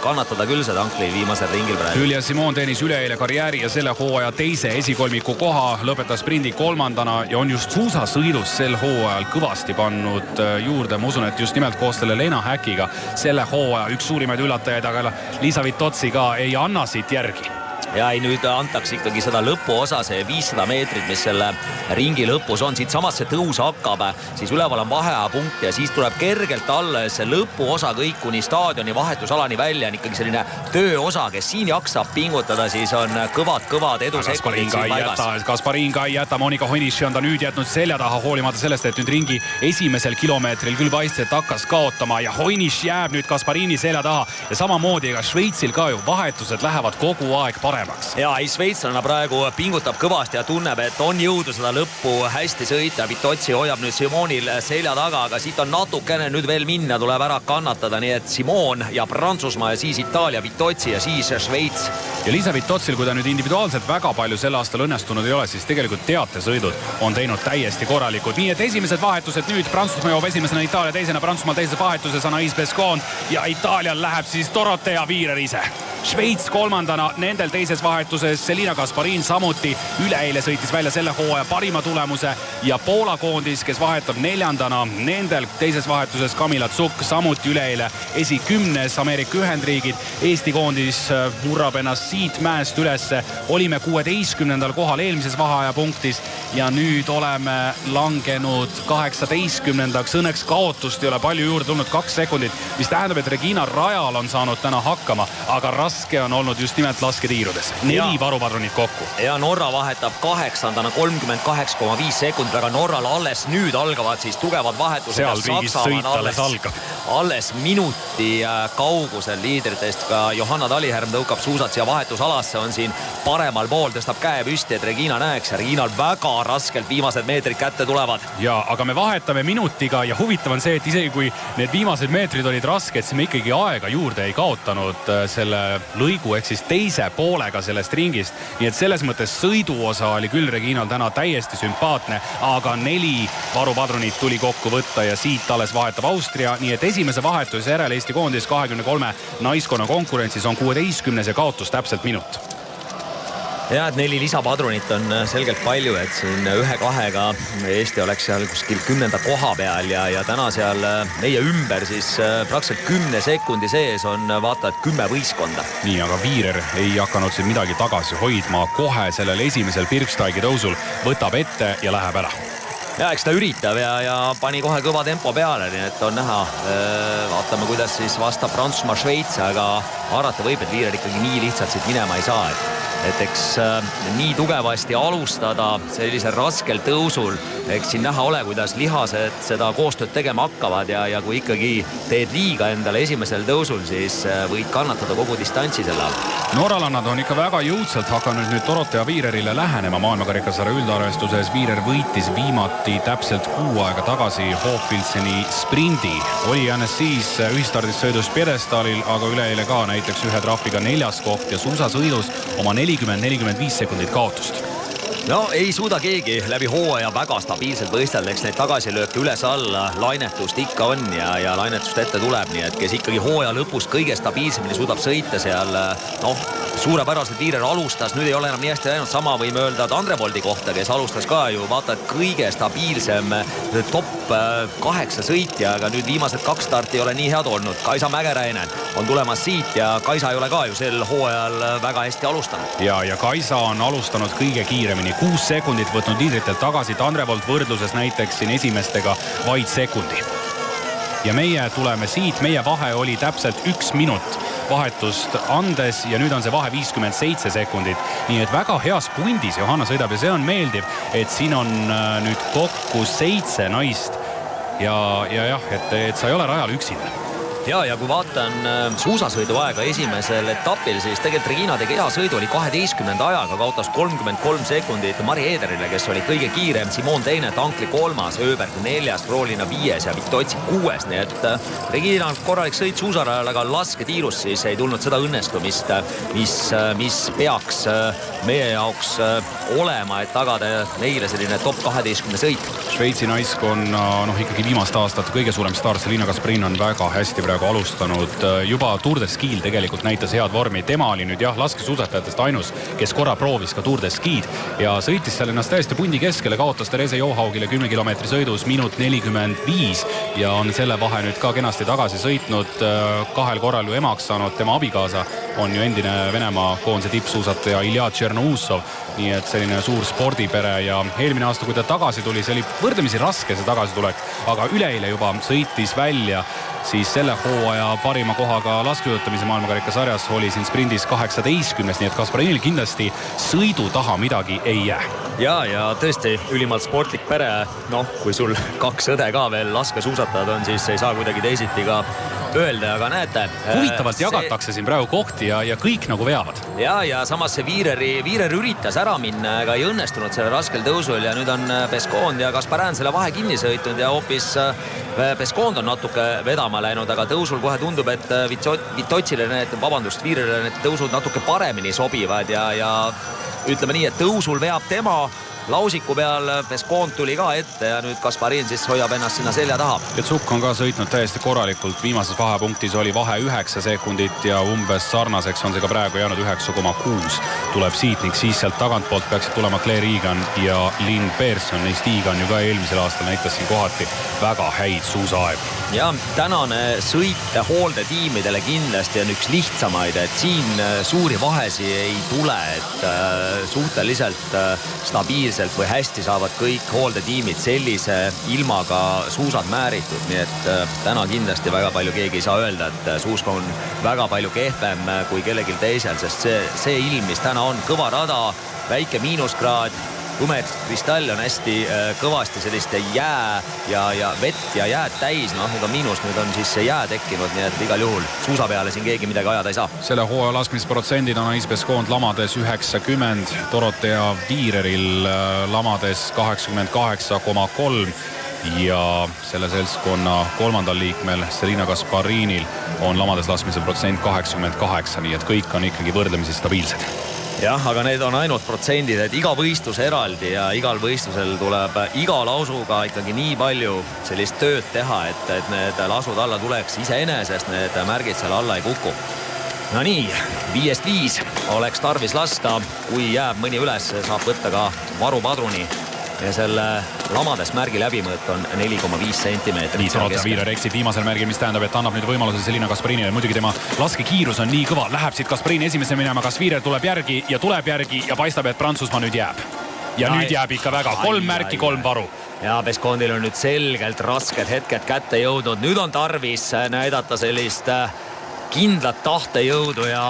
kannatada küll see Tankli viimasel ringil praegu. Julia Simon teenis üleeile karjääri ja selle hooaja teise esikolmiku koha, lõpetas sprindi 3. ja on just suusasõidus sel hooajal kõvasti pannud juurde. Ma usun, et just nimelt koos selle Lena Häkiga selle hooaja üks suurimaid üllatajaid, aga Liisa Vitotsi ka ei anna siit järgi. Ja ei, nüüd antaks ikkagi seda lõpuosa, see 500 meetrit, mis selle ringi lõpus on. Siit samast see tõus hakkab, siis üleval on vaheajapunkt ja siis tuleb kergelt alla see lõpuosa kõik kuni staadioni vahetusalani välja. On ikkagi selline tööosa, kes siin jaksab pingutada, siis on kõvad edusekundid siin paigas. Kasparinka ei jäta, Monika Honiši on ta nüüd jätnud selja taha, hoolimata sellest, et nüüd ringi esimesel kilomeetril küll paistis, et hakkas kaotama ja Honiš jääb nüüd Kasparini selja taha ja samamoodi ega Šveitsil ka ju vahetused lähevad kogu aeg paremaks. Ja šveitslane praegu pingutab kõvasti ja tunneb, et on jõudu seda lõppu hästi sõita. Vitotsi hoiab nüüd Simonil selja taga, aga siit on natukene nüüd veel minna, tuleb ära kannatada, nii et Simon ja Prantsusmaa ja siis Itaalia, Vitotsi ja siis Šveits. Ja Liisa Vitotsil, kui ta nüüd individuaalselt väga palju sel aastal õnnestunud ei ole, siis tegelikult teatesõidud on teinud täiesti korralikud. Nii et esimesed vahetused nüüd Prantsusmaa joob esimesena, Itaalia teisena, Prantsusmaa teises vahetuses Anaïs Bescon ja Itaalial läheb siis Dorothea Viirer ise. Šveits 3. nendel teises vahetuses, Selina Kasparin samuti üleeile sõitis välja selle hooaja parima tulemuse ja Poola koondis, kes vahetab 4. nendel teises vahetuses Kamila Tsuk samuti üleeile 10. Ameerika Ühendriigid. Eesti koondis murrab ennast siit mäest ülesse, olime 16. kohal eelmises vaheajapunktis ja nüüd oleme langenud 18. Õnneks kaotust ei ole palju juurde tulnud, 2 sekundit, mis tähendab, et Regina Rajal on saanud täna hakkama, aga raske on olnud just nimelt lasketiirudes. 4 varupadrunit kokku. Ja Norra vahetab 8. 38,5 sekundit, aga Norral alles nüüd algavad siis tugevad vahetused. Seal riigis sõit alles algab. Alles minuti kaugusel liidritest, ka Johanna Talihärm tõukab suusad siia vahetusalasse, on siin paremal pool, tõstab käe püsti, et Regina näeks ja Reginal väga raskelt viimased meetrid kätte tulevad. Ja, aga me vahetame minutiga ja huvitav on see, et isegi kui need viimased meetrid olid rasked, siis me ikkagi aega juurde ei kaotanud selle lõigu ehk siis teise poolega sellest ringist. Nii et selles mõttes sõiduosa oli küll Reginal täna täiesti sümpaatne, aga 4 varupadrunit tuli kokku võtta ja siit alles vahetab Austria. Nii et esimese vahetuse järel Eesti koondis 23 naiskonna konkurentsis on 16. ja kaotus täpselt minut. Ja, et 4 lisapadrunit on selgelt palju, et siin 1-2-ga Eesti oleks seal kuskil 10. koha peal ja täna seal meie ümber siis praktiliselt 10 sekundi sees on vaata, et 10 võistkonda. Nii, aga Viirer ei hakanud siin midagi tagasi hoidma, kohe sellel esimesel Birksteigi tõusul võtab ette ja läheb ära. Ja eks ta üritab ja pani kohe kõva tempo peale, nii et on näha, vaatame, kuidas siis vastab Prantsusmaa Šveits, aga arvata võib, et Viirer ikkagi nii lihtsalt siit minema ei saa, et et eks nii tugevasti alustada sellisel raskel tõusul, eks siin näha ole, kuidas lihased seda koostööd tegema hakkavad ja kui ikkagi teed liiga endale esimesel tõusul, siis võid kannatada kogu distantsi selle all. Norralannad on ikka väga jõudsalt hakanud nüüd Dorothea Viirerile lähenema maailmakarikasarja üldarvestuses. Viirer võitis viimati täpselt 6 aega tagasi Hochfilzeni sprindi. Oli jäänes siis ühistardis sõidus pjedestaalil, aga üleeile ka näiteks ühe trahviga 4. koht ja suusasõidus oma 40-45 sekundit kaotust. No ei suuda keegi läbi hooaja väga stabiilselt võistelda, eks neid tagasilööke üles-alla lainetust ikka on ja lainetust ette tuleb, nii et kes ikkagi hooaja lõpus kõige stabiilsemini suudab sõita seal, suurepäraselt Viirer alustas, nüüd ei ole enam nii hästi läinud, sama võime öelda Andrevoldi kohta, kes alustas ka ju vaata, et kõige stabiilsem top 8 sõitja, aga nüüd viimased 2 starti ei ole nii head olnud. Kaisa Mägeräinen on tulemas siit ja Kaisa ei ole ka ju sel hooajal väga hästi alustanud. Ja Kaisa on alustanud kõige kiiremini, 6 sekundit võtnud liidritelt tagasi, Andrevold võrdluses näiteks siin esimestega vaid sekundi. Ja meie tuleme siit, meie vahe oli täpselt 1 minut vahetust andes ja nüüd on see vahe 57 sekundit. Nii et väga heas pundis Johanna sõidab ja see on meeldiv, et siin on nüüd kokku 7 naist ja et sa ei ole rajal üksinda. Ja kui vaatan suusasõidu aega esimesel etapil, siis tegelikult Regina tegi hea sõidu, oli 12. ajaga, kaotas 33 sekundit Mari Ederile, kes oli kõige kiirem, Simon teine, Tankli 3, Öberg 4, Roolina 5 ja Vitotsi 6, nii et Regina korralik sõit suusarajal, aga lasketiirus siis ei tulnud seda õnnestumist, mis peaks meie jaoks olema, et tagada meile selline top 12 sõit. Šveitsi naiskonna ikkagi viimast aastat kõige suurem staar Selina Kasparin on väga hästi praegu alustanud. Juba Tour de Ski'l tegelikult näitas head vormi. Tema oli nüüd laskesuusatajatest ainus, kes korra proovis ka Tour de Ski'd ja sõitis seal ennast täiesti pundi keskele, kaotas Therese Johaugile 10 kilomeetri sõidus minut 45 ja on selle vahe nüüd ka kenasti tagasi sõitnud. 2 korral ju emaks saanud, tema abikaasa on ju endine Venemaa koondise tippsuusataja Ilja Tšernousov, nii et selline suur spordipere ja eelmine aasta, kui ta tagasi tuli, see oli võrdlemisi raske see tagasitulek, aga üleeile juba sõitis välja siis selle hooaja parima kohaga laskeujutamise maailmakarikasarjas, oli siin sprindis 18, nii et Kasparinil kindlasti sõidu taha midagi ei jää. Ja tõesti ülimalt sportlik pere, kui sul 2 õde ka veel laskesuusatajad on, siis ei saa kuidagi teisiti ka öelda, aga näete. Huvitavalt jagatakse siin praegu kohti ja kõik nagu veavad. Ja samas see Viirer üritas ära minna, aga ei õnnestunud selle raskel tõusul ja nüüd on Pescond ja Kasparin selle vahe kinni sõitnud ja hoopis Pescond on natuke vedama läinud, aga tõusul kohe tundub, et Vitotsile Viirele need tõusud natuke paremini sobivad ja ütleme nii, et tõusul veab tema, lausiku peal Pescond tuli ka ette ja nüüd Kasparin siis hoiab ennast sinna selja taha. Petsuk on ka sõitnud täiesti korralikult, viimases vahepunktis oli vahe 9 sekundit ja umbes sarnaseks on see ka praegu jäänud 9,6 tuleb siit ning siis sealt tagantpoolt peaksid tulema Claire Egan ja Lynn Pearson, neist Egan ju ka eelmisel aastal näitas siin kohati väga häid suusaaegu. Ja tänane sõit hooldetiimidele kindlasti on üks lihtsamaid, et siin suuri vahesi ei tule, et suhteliselt stabiilselt või hästi saavad kõik hooldetiimid sellise ilmaga suusad määritud, nii et täna kindlasti väga palju keegi ei saa öelda, et suusk on väga palju kehvem kui kellelgi teisel, sest see ilm, mis täna on, kõva rada, väike miinuskraad, tumed kristall on hästi kõvasti selliste jää ja vett ja jääd täis, nüüd on miinus, nüüd on siis see jää tekkinud, nii et igal juhul suusa peale siin keegi midagi ajada ei saa. Selle hooaja laskmisprotsendid on Ais Pescond lamades 90, Dorothea Viireril lamades 88,3 ja selle seltskonna 3. liikmel Selina Kasparinil on lamades laskmise protsent 88, nii et kõik on ikkagi võrdlemisi stabiilsed. Jah, aga need on ainult protsendid, et iga võistlus eraldi ja igal võistlusel tuleb iga lausuga ikkagi nii palju sellist tööd teha, et need lasud alla tuleks iseenesest, need märgid seal alla ei kuku. No nii, 5-5 oleks tarvis lasta, kui jääb mõni üles, saab võtta ka varupadruni ja selle lamades märgi läbimõõt on 4,5 sentimeetrit. Nii, Dorothea Viirer eksib viimasel märgil, mis tähendab, et annab nüüd võimaluse Selina Kasparinile. Muidugi tema laskekiirus on nii kõva, läheb siit Kasparini esimese minema, kas Viirer tuleb järgi ja paistab, et Prantsusmaa nüüd jääb. Ja nüüd jääb ikka väga, 3 märki, 3 varu. Ja Pescondil on nüüd selgelt rasked hetked kätte jõudnud. Nüüd on tarvis näidata sellist kindlat tahtejõudu ja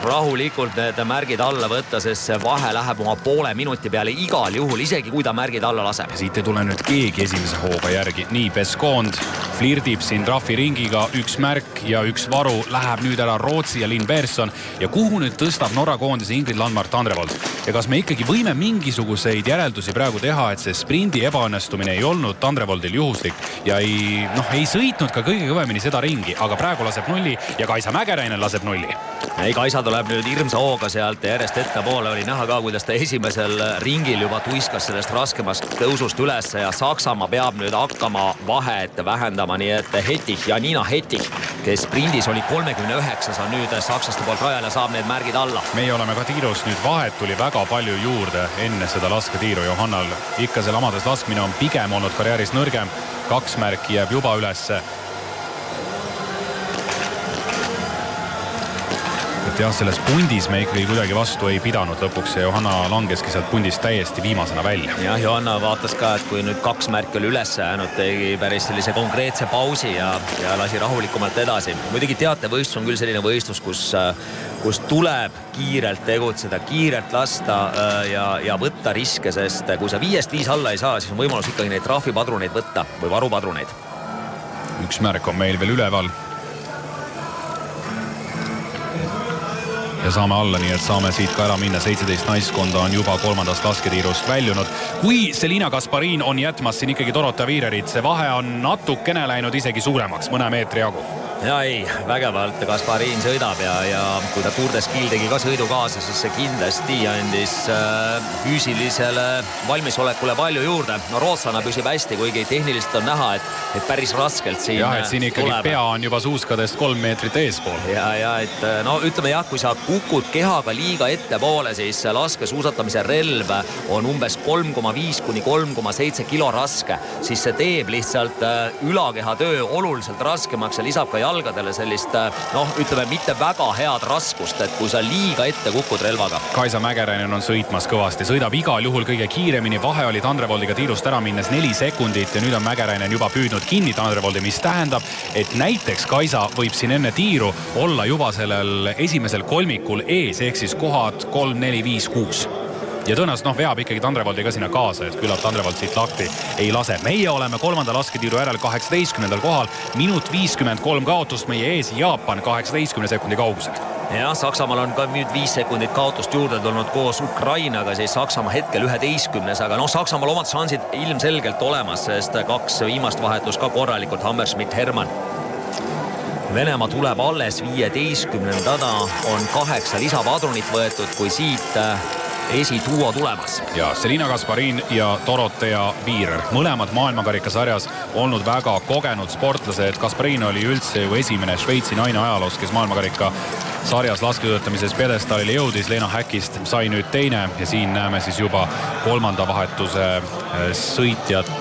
rahulikult need märgid alla võtta, sest see vahe läheb oma poole minuti peale igal juhul, isegi kui ta märgid alla laseb. Siit ei tule nüüd keegi esimese hooga järgi. Nii, Pescond flirdib siin trahviringiga, üks märk ja üks varu läheb nüüd ära Rootsi ja Linn Persson. Ja kuhu nüüd tõstab Norra koondise Ingrid Landmark-Tandrevold? Ja kas me ikkagi võime mingisuguseid järeldusi praegu teha, et see sprindi ebaõnnestumine ei olnud Tandrevoldil juhuslik ja ei sõitnud ka kõige kõvemini seda ringi, aga praegu laseb nulli ja Kaisa Mäkäräinen laseb nulli. Ei, Kaisa tuleb nüüd hirmsa hooga sealt ja järjest ettepoole oli näha ka, kuidas ta esimesel ringil juba tuiskas sellest raskemast tõusust üles ja Saksamaa peab nüüd hakkama vahet vähendama, nii et Hettich ja Nina Hettich, kes sprindis oli 39, on nüüd sakslaste poolt rajal ja saab need märgid alla. Meie oleme ka tiirus, nüüd vahet tuli väga palju juurde enne seda lasketiiru. Johannal ikka see lamades laskmine on pigem olnud karjääris nõrgem, 2 märki jääb juba ülesse. Et jah, selles pundis me ikkagi kuidagi vastu ei pidanud lõpuks ja Johanna langeski sealt pundist täiesti viimasena välja. Jah, Johanna vaatas ka, et kui nüüd 2 märki oli üles jäänud, tegi päris sellise konkreetse pausi ja lasi rahulikumalt edasi. Muidugi teatevõistlus on küll selline võistlus, kus tuleb kiirelt tegutseda, kiirelt lasta ja võtta riske, sest kui sa 5-5 alla ei saa, siis on võimalus ikkagi neid trahvipadruneid võtta või varupadruneid. Üks märk on meil veel üleval. Ja saame alla, nii et saame siit ka ära minna. 17 naiskonda on juba 3. lasketiirust väljunud. Kui Selina Kasparin on jätmas siin ikkagi Dorota Viirerit, see vahe on natukene läinud isegi suuremaks, mõne meetri jagu. Ja ei, vägevalt Kasparin sõidab ja kui ta Tour de Skill tegi ka sõidu kaasa, siis see kindlasti andis füüsilisele valmisolekule palju juurde. No Rootslana püsib hästi, kuigi tehniliselt on näha, et päris raskelt siin jah, et siin ikkagi tuleb. Pea on juba suuskadest 3 meetrit eespool. Ja et no ütleme jah, kui sa kukud kehaga liiga ettepoole, siis laskesuusatamise relv on umbes 3,5 kuni 3,7 kilo raske, siis see teeb lihtsalt ülakeha töö oluliselt raskemaks ja lisab ka jalgadele sellist, ütleme, mitte väga head raskust, et kui sa liiga ette kukud relvaga. Kaisa Mäkäräinen on sõitmas kõvasti, sõidab igal juhul kõige kiiremini, vahe oli Tandrevoldiga tiirust ära minnes 4 sekundit ja nüüd on Mäkäräinen juba püüdnud kinni Tandrevoldi, mis tähendab, et näiteks Kaisa võib siin enne tiiru olla juba sellel esimesel kolmikul ees, ehk siis kohad 3, 4, 5, 6. Ja tõenäoliselt veab ikkagi Tandrevoldi ka sinna kaasa, et küllap Tandrevold siit lahti ei lase. Meie oleme 3. lasketiiru järel 18. kohal, minut 53 kaotust, meie ees Jaapan 18 sekundi kaugusel. Ja Saksamaal on ka nüüd 5 sekundit kaotust juurde tulnud koos Ukrainaga, siis Saksamaa hetkel 11, aga Saksamaal omad šansid ilmselgelt olemas, sest 2 viimast vahetus ka korralikult Hammerschmidt-Hermann. Venemaa tuleb alles 15. on 8 lisapadrunit võetud, kui siit esituo tulemas. Ja Selina Kasparin ja Dorotea Viirer, mõlemad maailmakarikasarjas olnud väga kogenud sportlased. Kasparin oli üldse ju esimene Šveitsi naine ajaloos, kes maailmakarika sarjas lasketöötamises pjedestaalile jõudis. Leena Häkist sai nüüd teine ja siin näeme siis juba 3. vahetuse sõitjat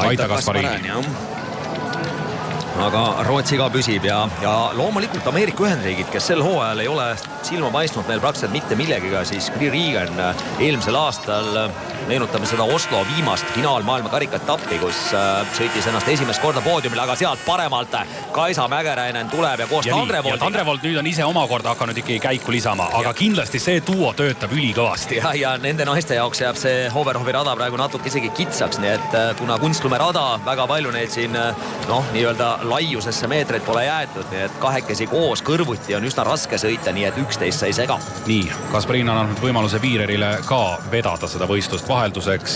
Aita Kasparini. Aga Rootsi ka püsib ja loomulikult Ameerika Ühendriigid, kes sel hooajal ei ole silma paistnud veel praktiliselt mitte millegiga, siis Kri Regan eelmisel aastal, meenutame seda Oslo viimast finaalmaailmakarika etappi, kus sõitis ennast esimest korda poodiumil, aga sealt paremalt Kaisa Mäkäräinen tuleb ja koos Tandrevoldiga. Ja Tandrevold nüüd on ise omakorda hakanud ikkagi käiku lisama, aga kindlasti see duo töötab ülikõvasti. Ja nende naiste jaoks jääb see Oberhofi rada praegu natuke isegi kitsaks, nii et kuna Kunstlume rada, väga palju neid siin nii-öelda laiusesse meetreid pole jäetud, nii et kahekesi koos kõrvuti on üsna raske sõita, nii et 11 sai sega. Nii, Kasparin on andnud võimaluse Viirerile ka vedada seda võistlust vahelduseks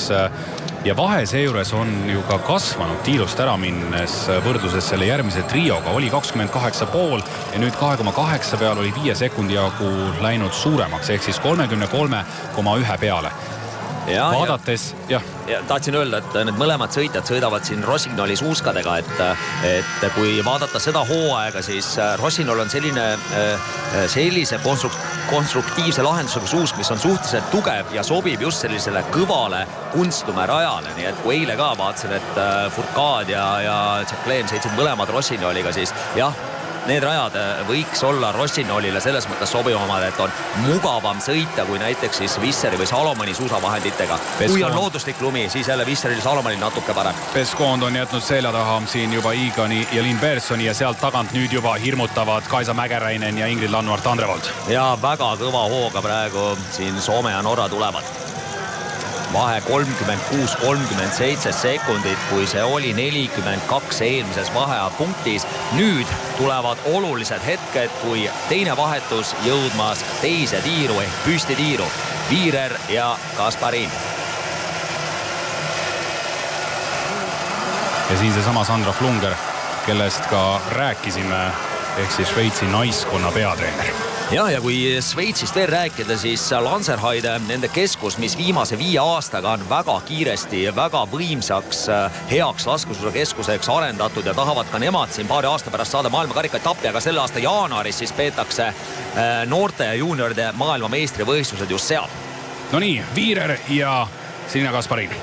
ja vahe seejuures on ju ka kasvanud tiirust ära minnes võrdluses selle järgmise trioga. Oli 28,5 ja nüüd 2,8 peal oli 5 sekundi jagu läinud suuremaks, ehk siis 33,1 peale. Vaadates, jah. Tahtsin öelda, et need mõlemad sõitjad sõidavad siin Rossignoli suuskadega, et kui vaadata seda hooaega, siis Rossignol on sellise konstruktiivse lahendusega suusk, mis on suhteliselt tugev ja sobib just sellisele kõvale Kunstlume rajale. Nii et kui eile ka vaatasin, et Fourcade ja Jacqueline sõitsid mõlemad Rossignoliga, siis jah, need rajad võiks olla Rossignolile selles mõttes sobivamad, et on mugavam sõita kui näiteks siis Visseri või Salomoni suusavahenditega. Kui on looduslik lumi, siis jälle Visseril Salomonil natuke parem. Pescond on jätnud selja taha siin juba Igani ja Linn Personi ja sealt tagant nüüd juba hirmutavad Kaisa Mäkäräinen ja Ingrid Lannuart Andrevold. Ja väga kõva hooga praegu siin Soome ja Norra tulevad. Vahe 36-37 sekundit, kui see oli 42 eelmises vahepunktis. Nüüd tulevad olulised hetked, kui teine vahetus jõudmas teise tiiru ehk püstitiiru. Viirer ja Kasparin. Ja siin seesama Sandra Flunger, kellest ka rääkisime, ehk siis Šveitsi naiskonna peatreener. Ja kui Šveitsist veel rääkida, siis Lanzerheide, nende keskus, mis viimase 5 aastaga on väga kiiresti, väga võimsaks, heaks laskesuusakeskuseks arendatud ja tahavad ka nemad siin paari aasta pärast saada maailmakarika etappi, aga selle aasta jaanuaris siis peetakse noorte ja juunioride maailmameistrivõistlused just seal. No nii, Viirer ja Selina Kasparin.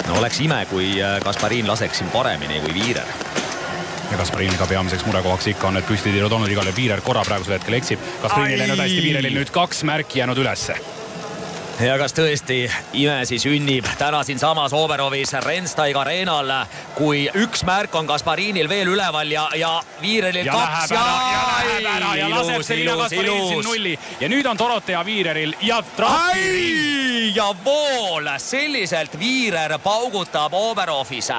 No oleks ime, kui Kasparin laseks siin paremini kui Viirer. Ja Kaspariniga peamiseks murekohaks ikka on need püstitiirud olnud igale. Viirer korra praegusel hetkel eksib. Kasparinil läinud hästi, Viirelil nüüd 2 märki jäänud ülesse. Ja kas tõesti ime siis ünnib täna siin samas Oberhovis Rennsteig Arenal, kui 1 märk on Kasparinil veel üleval ja Viirelil 2 ja laseb Selina Kasparin siin nulli. Ja nüüd on Dorotea Viireril ja trahviring. Ja vool, selliselt Viirer paugutab Oberhofis.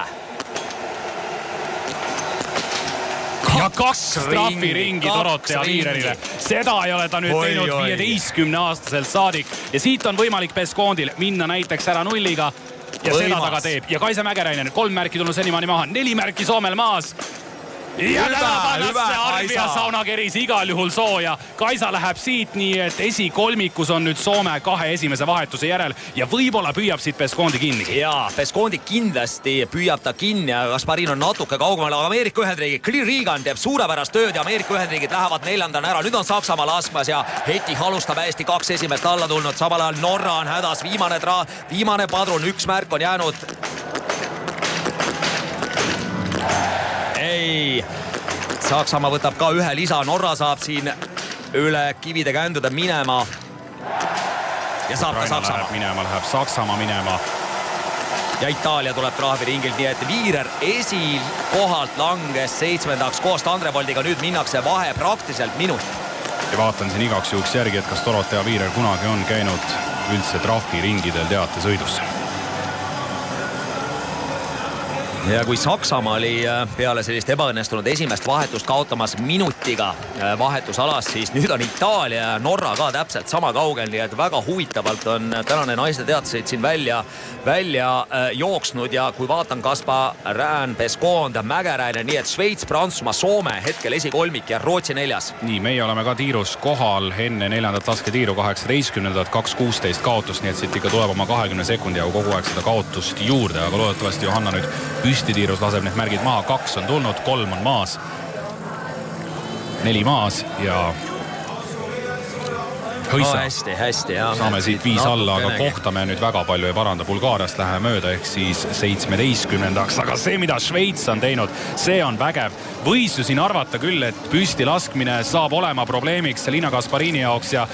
Ja 2 trahviringi Dorotea Viirerile. Seda ei ole ta nüüd teinud 15-aastaselt saadik. Ja siit on võimalik Pescondil minna näiteks ära nulliga ja seda taga teeb. Ja Kaisa Mäkäräinen 3 märki tulnud senimaani maha, 4 märki Soomel maas. Ja täna pannakse Arvia saunakeris igal juhul sooja. Kaisa läheb siit nii, et esikolmikus on nüüd Soome 2 esimese vahetuse järel ja võib-olla püüab siit Pescondi kinni. Ja Pescondi kindlasti püüab ta kinni ja Kasparin on natuke kaugemale. Ameerika Ühendriigid, Clear Regan teeb suurepärast tööd ja Ameerika Ühendriigid lähevad 4. ära. Nüüd on Saksamaa laskmas ja Hetti alustab hästi 2 esimest alla tulnud. Samal ajal Norra on hädas, viimane padrun, 1 märk on jäänud. Ei, Saksamaa võtab ka 1 lisa, Norra saab siin üle kivide känduda minema ja saab ka Saksamaa. Läheb Saksamaa minema. Ja Itaalia tuleb trahviringilt, nii et Viirer esikohalt langes 7. kohast Andrevoldiga, nüüd minnakse vahe praktiliselt minut. Ja vaatan siin igaks juhuks järgi, et kas Dorotea Viirer kunagi on käinud üldse trahviringidel teatesõidus. Ja kui Saksamaa oli peale sellist ebaõnnestunud esimest vahetust kaotamas minutiga vahetusalas, siis nüüd on Itaalia ja Norra ka täpselt sama kaugel, nii et väga huvitavalt on tänane naiste teateseid siin välja jooksnud ja kui vaatan Kasparin, Pescond, Mäkäräinen, nii et Šveits, Prantsusmaa, Soome hetkel esikolmik ja Rootsi 4. Nii, meie oleme ka tiirus kohal enne 4. lasketiiru 18. 2.16 kaotust, nii et siit ikka tuleb oma 20 sekundi ja kogu aeg seda kaotust juurde, aga loodetavasti Johanna nüüd püstitiirus laseb need märgid maha, 2 on tulnud, 3 on maas, 4 maas ja Hõisa. Hästi. Saame siit 5 alla, aga kohta me nüüd väga palju ei paranda. Bulgaariast läheme mööda ehk siis 17. Aga see, mida Šveits on teinud, see on vägev. Võis ju siin arvata küll, et püsti laskmine saab olema probleemiks Selina Kasparini jaoks ja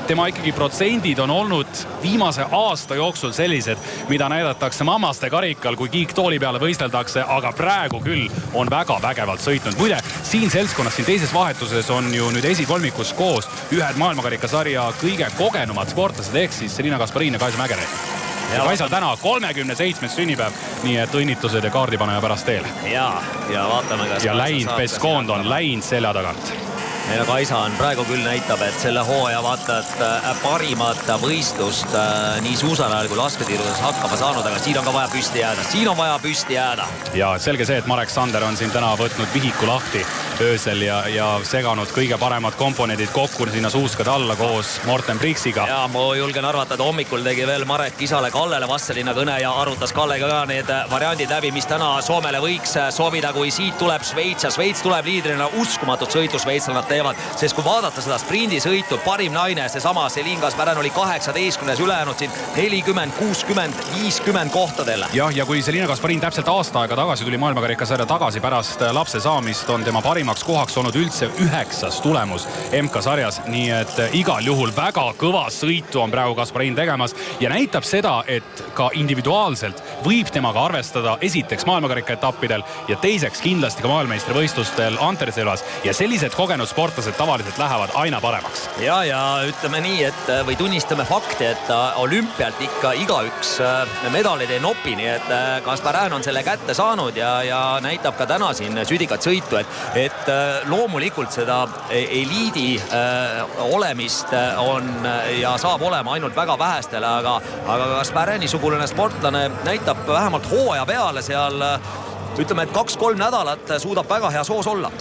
tema ikkagi protsendid on olnud viimase aasta jooksul sellised, mida näidatakse mammaste karikal, kui kiiktooli peale võisteldakse, aga praegu küll on väga vägevalt sõitnud. Muide, siin seltskonnas, siin teises vahetuses on ju nüüd esikolmikus koos ühed maailmakarikasarja ja kõige kogenumad sportlased ehk siis Selina Kasparin ja Kaisa Mäkäräinen. Ja Kaisal täna 37. sünnipäev, nii et õnnitlused ja kaardipaneja pärast teel. Ja vaatame, kas ja läinud Pescond on läinud selja tagant. Ja Kaisa on praegu küll näitab, et selle hooaja vaata, et parimat võistlust nii suusanajal kui lasketiirudes hakkama saanud, aga siin on ka vaja püsti jääda. Ja selge see, et Marek Sander on siin täna võtnud vihiku lahti öösel ja seganud kõige paremad komponendid kokku sinna suuskade alla koos Morten Priksiga. Ja ma julgen arvata, et hommikul tegi veel Marek isale Kallele Vastseliina kõne ja arutas Kallega ka need variandid läbi, mis täna Soomele võiks sobida, kui siit tuleb Šveits ja Šveits tuleb liidrina. Uskumatut sõitu šveitslannad teevad, sest kui vaadata seda sprindisõitu, parim naine, seesama Céline Gasparin oli 18, ülejäänud siin 40, 60, 50 kohtadel. Ja kui Céline Gasparin täpselt aasta aega tagasi tuli maailmakarikasarja tagasi pärast lapse saamist, on tema parimaks kohaks olnud üldse 9. tulemus MK-sarjas, nii et igal juhul väga kõva sõitu on praegu Gasparin tegemas ja näitab seda, et ka individuaalselt võib temaga arvestada esiteks maailmakarika etappidel ja teiseks kindlasti ka maailmameistrivõistlustel Anterselvas ja sellised kogenud sportlased tavaliselt lähevad aina paremaks. Ja ütleme nii, et või tunnistame fakti, et olümpialt ikka igaüks medalid ei nopi, nii et Gasparin on selle kätte saanud ja näitab ka täna siin südikat sõitu, et loomulikult seda eliidi olemist on ja saab olema ainult väga vähestele, aga Gasparini sugulane sportlane näitab vähemalt hooaja peale seal, ütleme, et 2-3 nädalat suudab väga hea soos olla.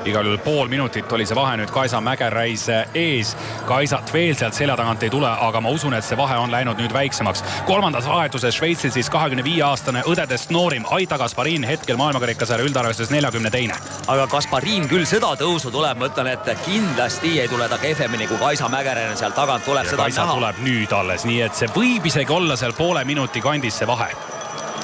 Igal juhul pool minutit oli see vahe nüüd Kaisa Mägeräise ees. Kaisat veel sealt selja tagant ei tule, aga ma usun, et see vahe on läinud nüüd väiksemaks. Kolmandas vahetuses Šveitsil siis 25-aastane õdedest noorim Aita Gasparin hetkel maailmakarikasarja üldarvestus 42. Aga Gasparin küll seda tõusu tuleb, ma ütlen, et kindlasti ei tule ta kehvemini, kui Kaisa Mägeräine seal tagant tuleb. Ja Kaisa tuleb nüüd alles, nii et see võib isegi olla seal poole minuti kandis see vahe.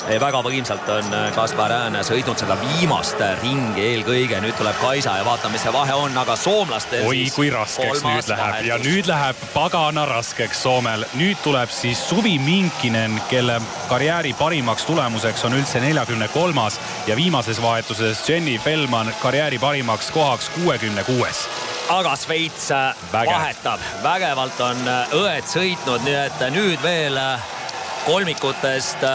Väga võimsalt on Gasparin sõitnud seda viimast ringi eelkõige, nüüd tuleb Kaisa ja vaatame, mis see vahe on, aga soomlastel oi, kui raskeks nüüd läheb ja nüüd läheb pagana raskeks Soomel. Nüüd tuleb siis Suvi Minkinen, kelle karjääri parimaks tulemuseks on üldse 43. ja viimases vahetuses Jenny Fellman karjääri parimaks kohaks 66. Aga Šveits vahetab, vägevalt on õed sõitnud, nii et nüüd veel kolmikutest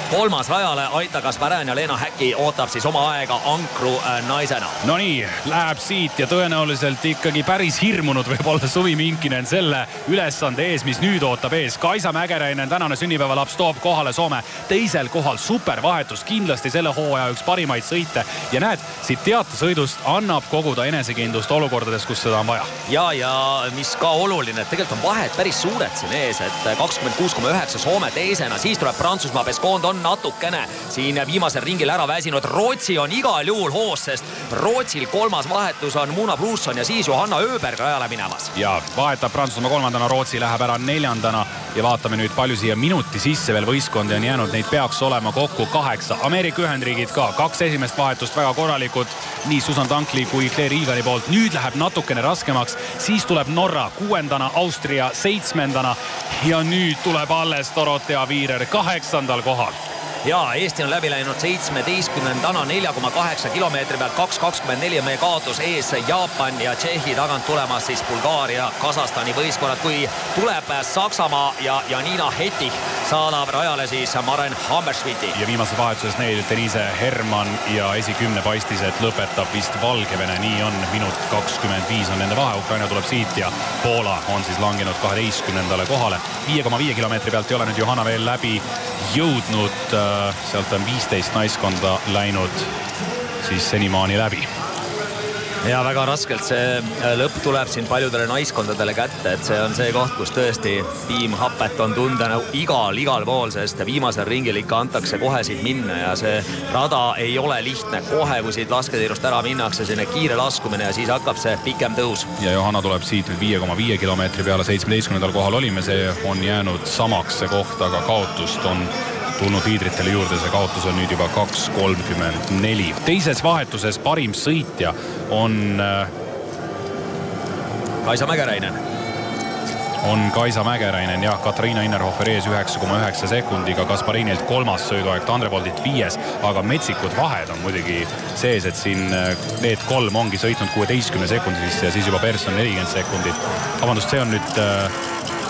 kolmas rajale Aita Gasparin ja Leena Häkki ootab siis oma aega ankru naisena. No nii, läheb siit ja tõenäoliselt ikkagi päris hirmunud võib olla Suvi Minkinen selle ülesande ees, mis nüüd ootab ees. Kaisa Mägeräinen, tänane sünnipäevalaps, toob kohale Soome teisel kohal supervahetus, kindlasti selle hooaja üks parimaid sõite ja näed, siit teatesõidust annab koguda enesekindlust olukordades, kus seda on vaja. Ja mis ka oluline, et tegelikult on vahed päris suured siin ees, et 26,9 Soome teisena, siis tuleb Prantsusmaa, Pescond on natukene siin viimasel ringil ära väsinud. Rootsi on igal juhul hoos, sest Rootsil kolmas vahetus on Muna Brusson ja siis Johanna Öberg rajale minemas. Ja vahetab Prantsusmaa kolmandana, Rootsi läheb ära neljandana ja vaatame nüüd palju siia minuti sisse veel võistkondi on jäänud, neid peaks olema kokku 8. Ameerika Ühendriigid ka, 2 esimest vahetust väga korralikud, nii Susan Tankli kui Claire Eagani poolt. Nüüd läheb natukene raskemaks, siis tuleb Norra 6. Austria 7. ja nüüd tuleb alles Dorothea Viirer 8. kohal. Ja Eesti on läbi läinud 17-ndana 4,8 kilomeetri pealt 2.24 meie kaotus ees Jaapan ja Tšehhi tagant tulemas siis Bulgaaria, Kasahstani võistkonnad, kui tuleb Saksamaa ja Niina Hettich saadab rajale siis Maren Hammerschmidti. Ja viimases vahetuses neil Denise Hermann ja esikümne paistis, et lõpetab vist Valgevene, nii on, minut 25 on nende vahe, Ukraina tuleb siit ja Poola on siis langenud 12. kohale. 5,5 kilomeetri pealt ei ole nüüd Johanna veel läbi jõudnud, sealt on 15 naiskonda läinud siis senimaani läbi. Ja väga raskelt see lõpp tuleb siin paljudele naiskondadele kätte, et see on see koht, kus tõesti tiimhapet on tunda igal pool, sest viimasel ringil ikka antakse kohe siit minna ja see rada ei ole lihtne. Kohe, kui siit lasketiirust ära minnakse, selline kiire laskumine ja siis hakkab see pikem tõus. Ja Johanna tuleb siit nüüd 5,5 kilomeetri peale, 17. kohal olime, see on jäänud samaks see koht, aga kaotust on tulnud liidritele juurde, see kaotus on nüüd juba 2.34. Teises vahetuses parim sõitja on Kaisa Mägeräinen. On Kaisa Mägeräinen ja Katariina Innerhofer ees 9,9 sekundiga, Gasparinilt kolmas sõiduaeg, Tandrevoldilt 5, aga metsikud vahed on muidugi sees, et siin need 3 ongi sõitnud 16 sekundi sisse ja siis juba Persson 40 sekundit. Vabandust, see on nüüd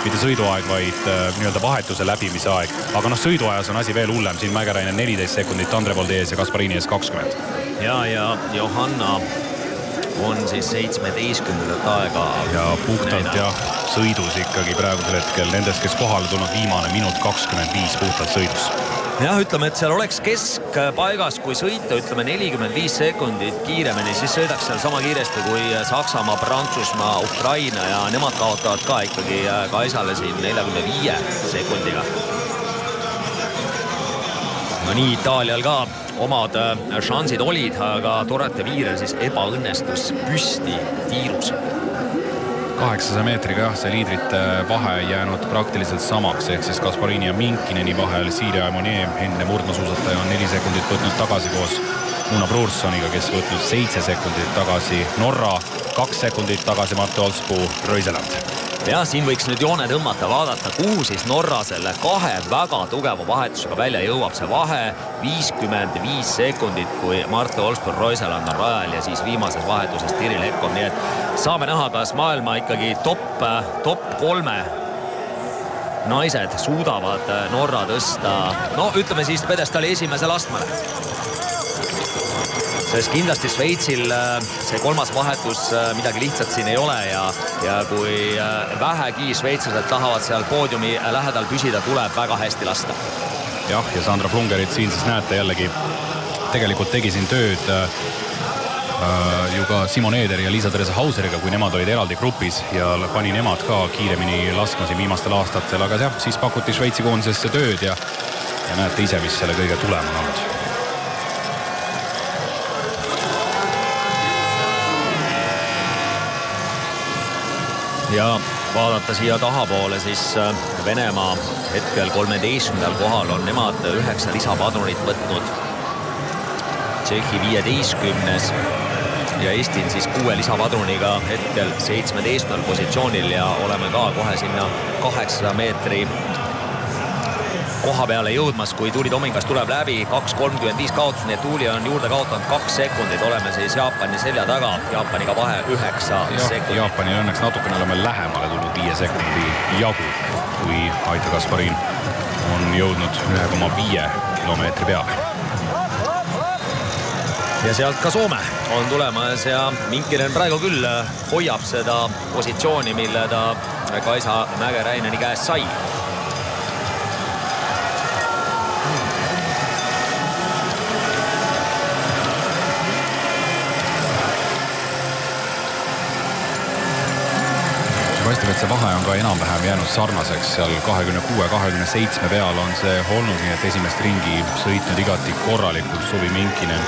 mitte sõiduaeg, vaid nii-öelda vahetuse läbimise aeg. Aga sõiduajas on asi veel hullem, siin Mägeräinen 14 sekundit, Tandrevoldi ees ja Gasparini ees 20. Ja Johanna on siis 17. aega. Ja puhtalt sõidus ikkagi praegusel hetkel nendest, kes kohale tulnud viimane minut 25 puhtalt sõidus. jah, ütleme, et seal oleks keskpaigas, kui sõita, ütleme 45 sekundit kiiremini, siis sõidaks seal sama kiiresti kui Saksamaa, Prantsusmaa, Ukraina ja nemad kaotavad ka ikkagi Kaisale siin 45 sekundiga. No nii Itaalial ka omad šansid olid, aga Dorotee Viirer siis ebaõnnestus püsti tiirus. 800 meetriga see liidrite vahe jäänud praktiliselt samaks, ehk siis Gasparini ja Minkineni vahel. Siria Monier, endine murdmaasuusataja, on 4 sekundit võtnud tagasi koos Una Brurssoniga, kes võtnud 7 sekundit tagasi. Norra 2 sekundit tagasi, Marte Olspuu, Röiseland. Ja siin võiks nüüd joone tõmmata, vaadata, kuhu siis Norra selle 2 väga tugeva vahetusega välja jõuab. See vahe 55 sekundit, kui Marte Olspuu, Röiseland on rajal ja siis viimases vahetuses Tiri Lekov. Nii et saame näha, kas maailma ikkagi top 3 naised suudavad Norra tõsta. No ütleme siis pedestali esimesele astmele. Sest kindlasti Šveitsil see 3. vahetus midagi lihtsat siin ei ole ja kui vähegi šveitslased tahavad seal poodiumi lähedal püsida, tuleb väga hästi lasta. Jah, ja Sandra Flungerit siin siis näete jällegi, tegelikult tegi siin tööd ju ka Simon Eder ja Liisa-Therese Hauseriga, kui nemad olid eraldi grupis ja pani nemad ka kiiremini laskma siin viimastel aastatel, aga jah, siis pakuti Šveitsi koondisesse tööd ja näete ise, mis selle kõige tulem on olnud. Ja vaadata siia tahapoole, siis Venemaa hetkel 13. kohal on, nemad 9 lisapadrunit võtnud. Tšehhi 15. ja Eesti on siis 6 lisapadruniga hetkel 17. positsioonil ja oleme ka kohe sinna 800 meetri koha peale jõudmas, kui Tuuli Tomingas tuleb läbi 2.35 kaotus, nii et Tuuli on juurde kaotanud 2 sekundit, oleme siis Jaapani selja taga, Jaapaniga vahe 9 sekundit. Jaapanil õnneks natukene oleme lähemale tulnud 5 sekundi jagu, kui Aita Gasparin on jõudnud 1,5 kilomeetri peale. Ja sealt ka Soome on tulemas ja Minkinen praegu küll hoiab seda positsiooni, mille ta Kaisa Mäge-Räineni käest sai. Paistab, et see vahe on ka enam-vähem jäänud sarnaseks, seal 26-27 peal on see olnud, nii et esimest ringi sõitnud igati korralikult Suvi Minkinen.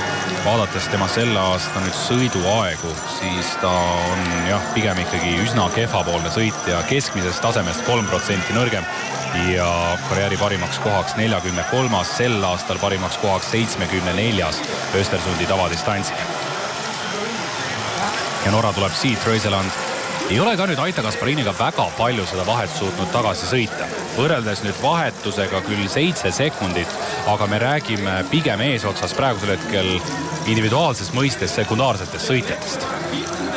Vaadates tema selle aasta nüüd sõiduaegu, siis ta on jah, pigem ikkagi üsna kehvapoolne sõitja, keskmisest tasemest 3% nõrgem ja karjääri parimaks kohaks 43. sel aastal parimaks kohaks 74. Östersundi tavadistantsil. Ja Norra tuleb siit, Röiseland ei ole ka nüüd Aita Gaspariniga väga palju seda vahet suutnud tagasi sõita. Võrreldes nüüd vahetusega küll 7 sekundit, aga me räägime pigem eesotsas praegusel hetkel individuaalses mõistes sekundaarsetest sõitjatest.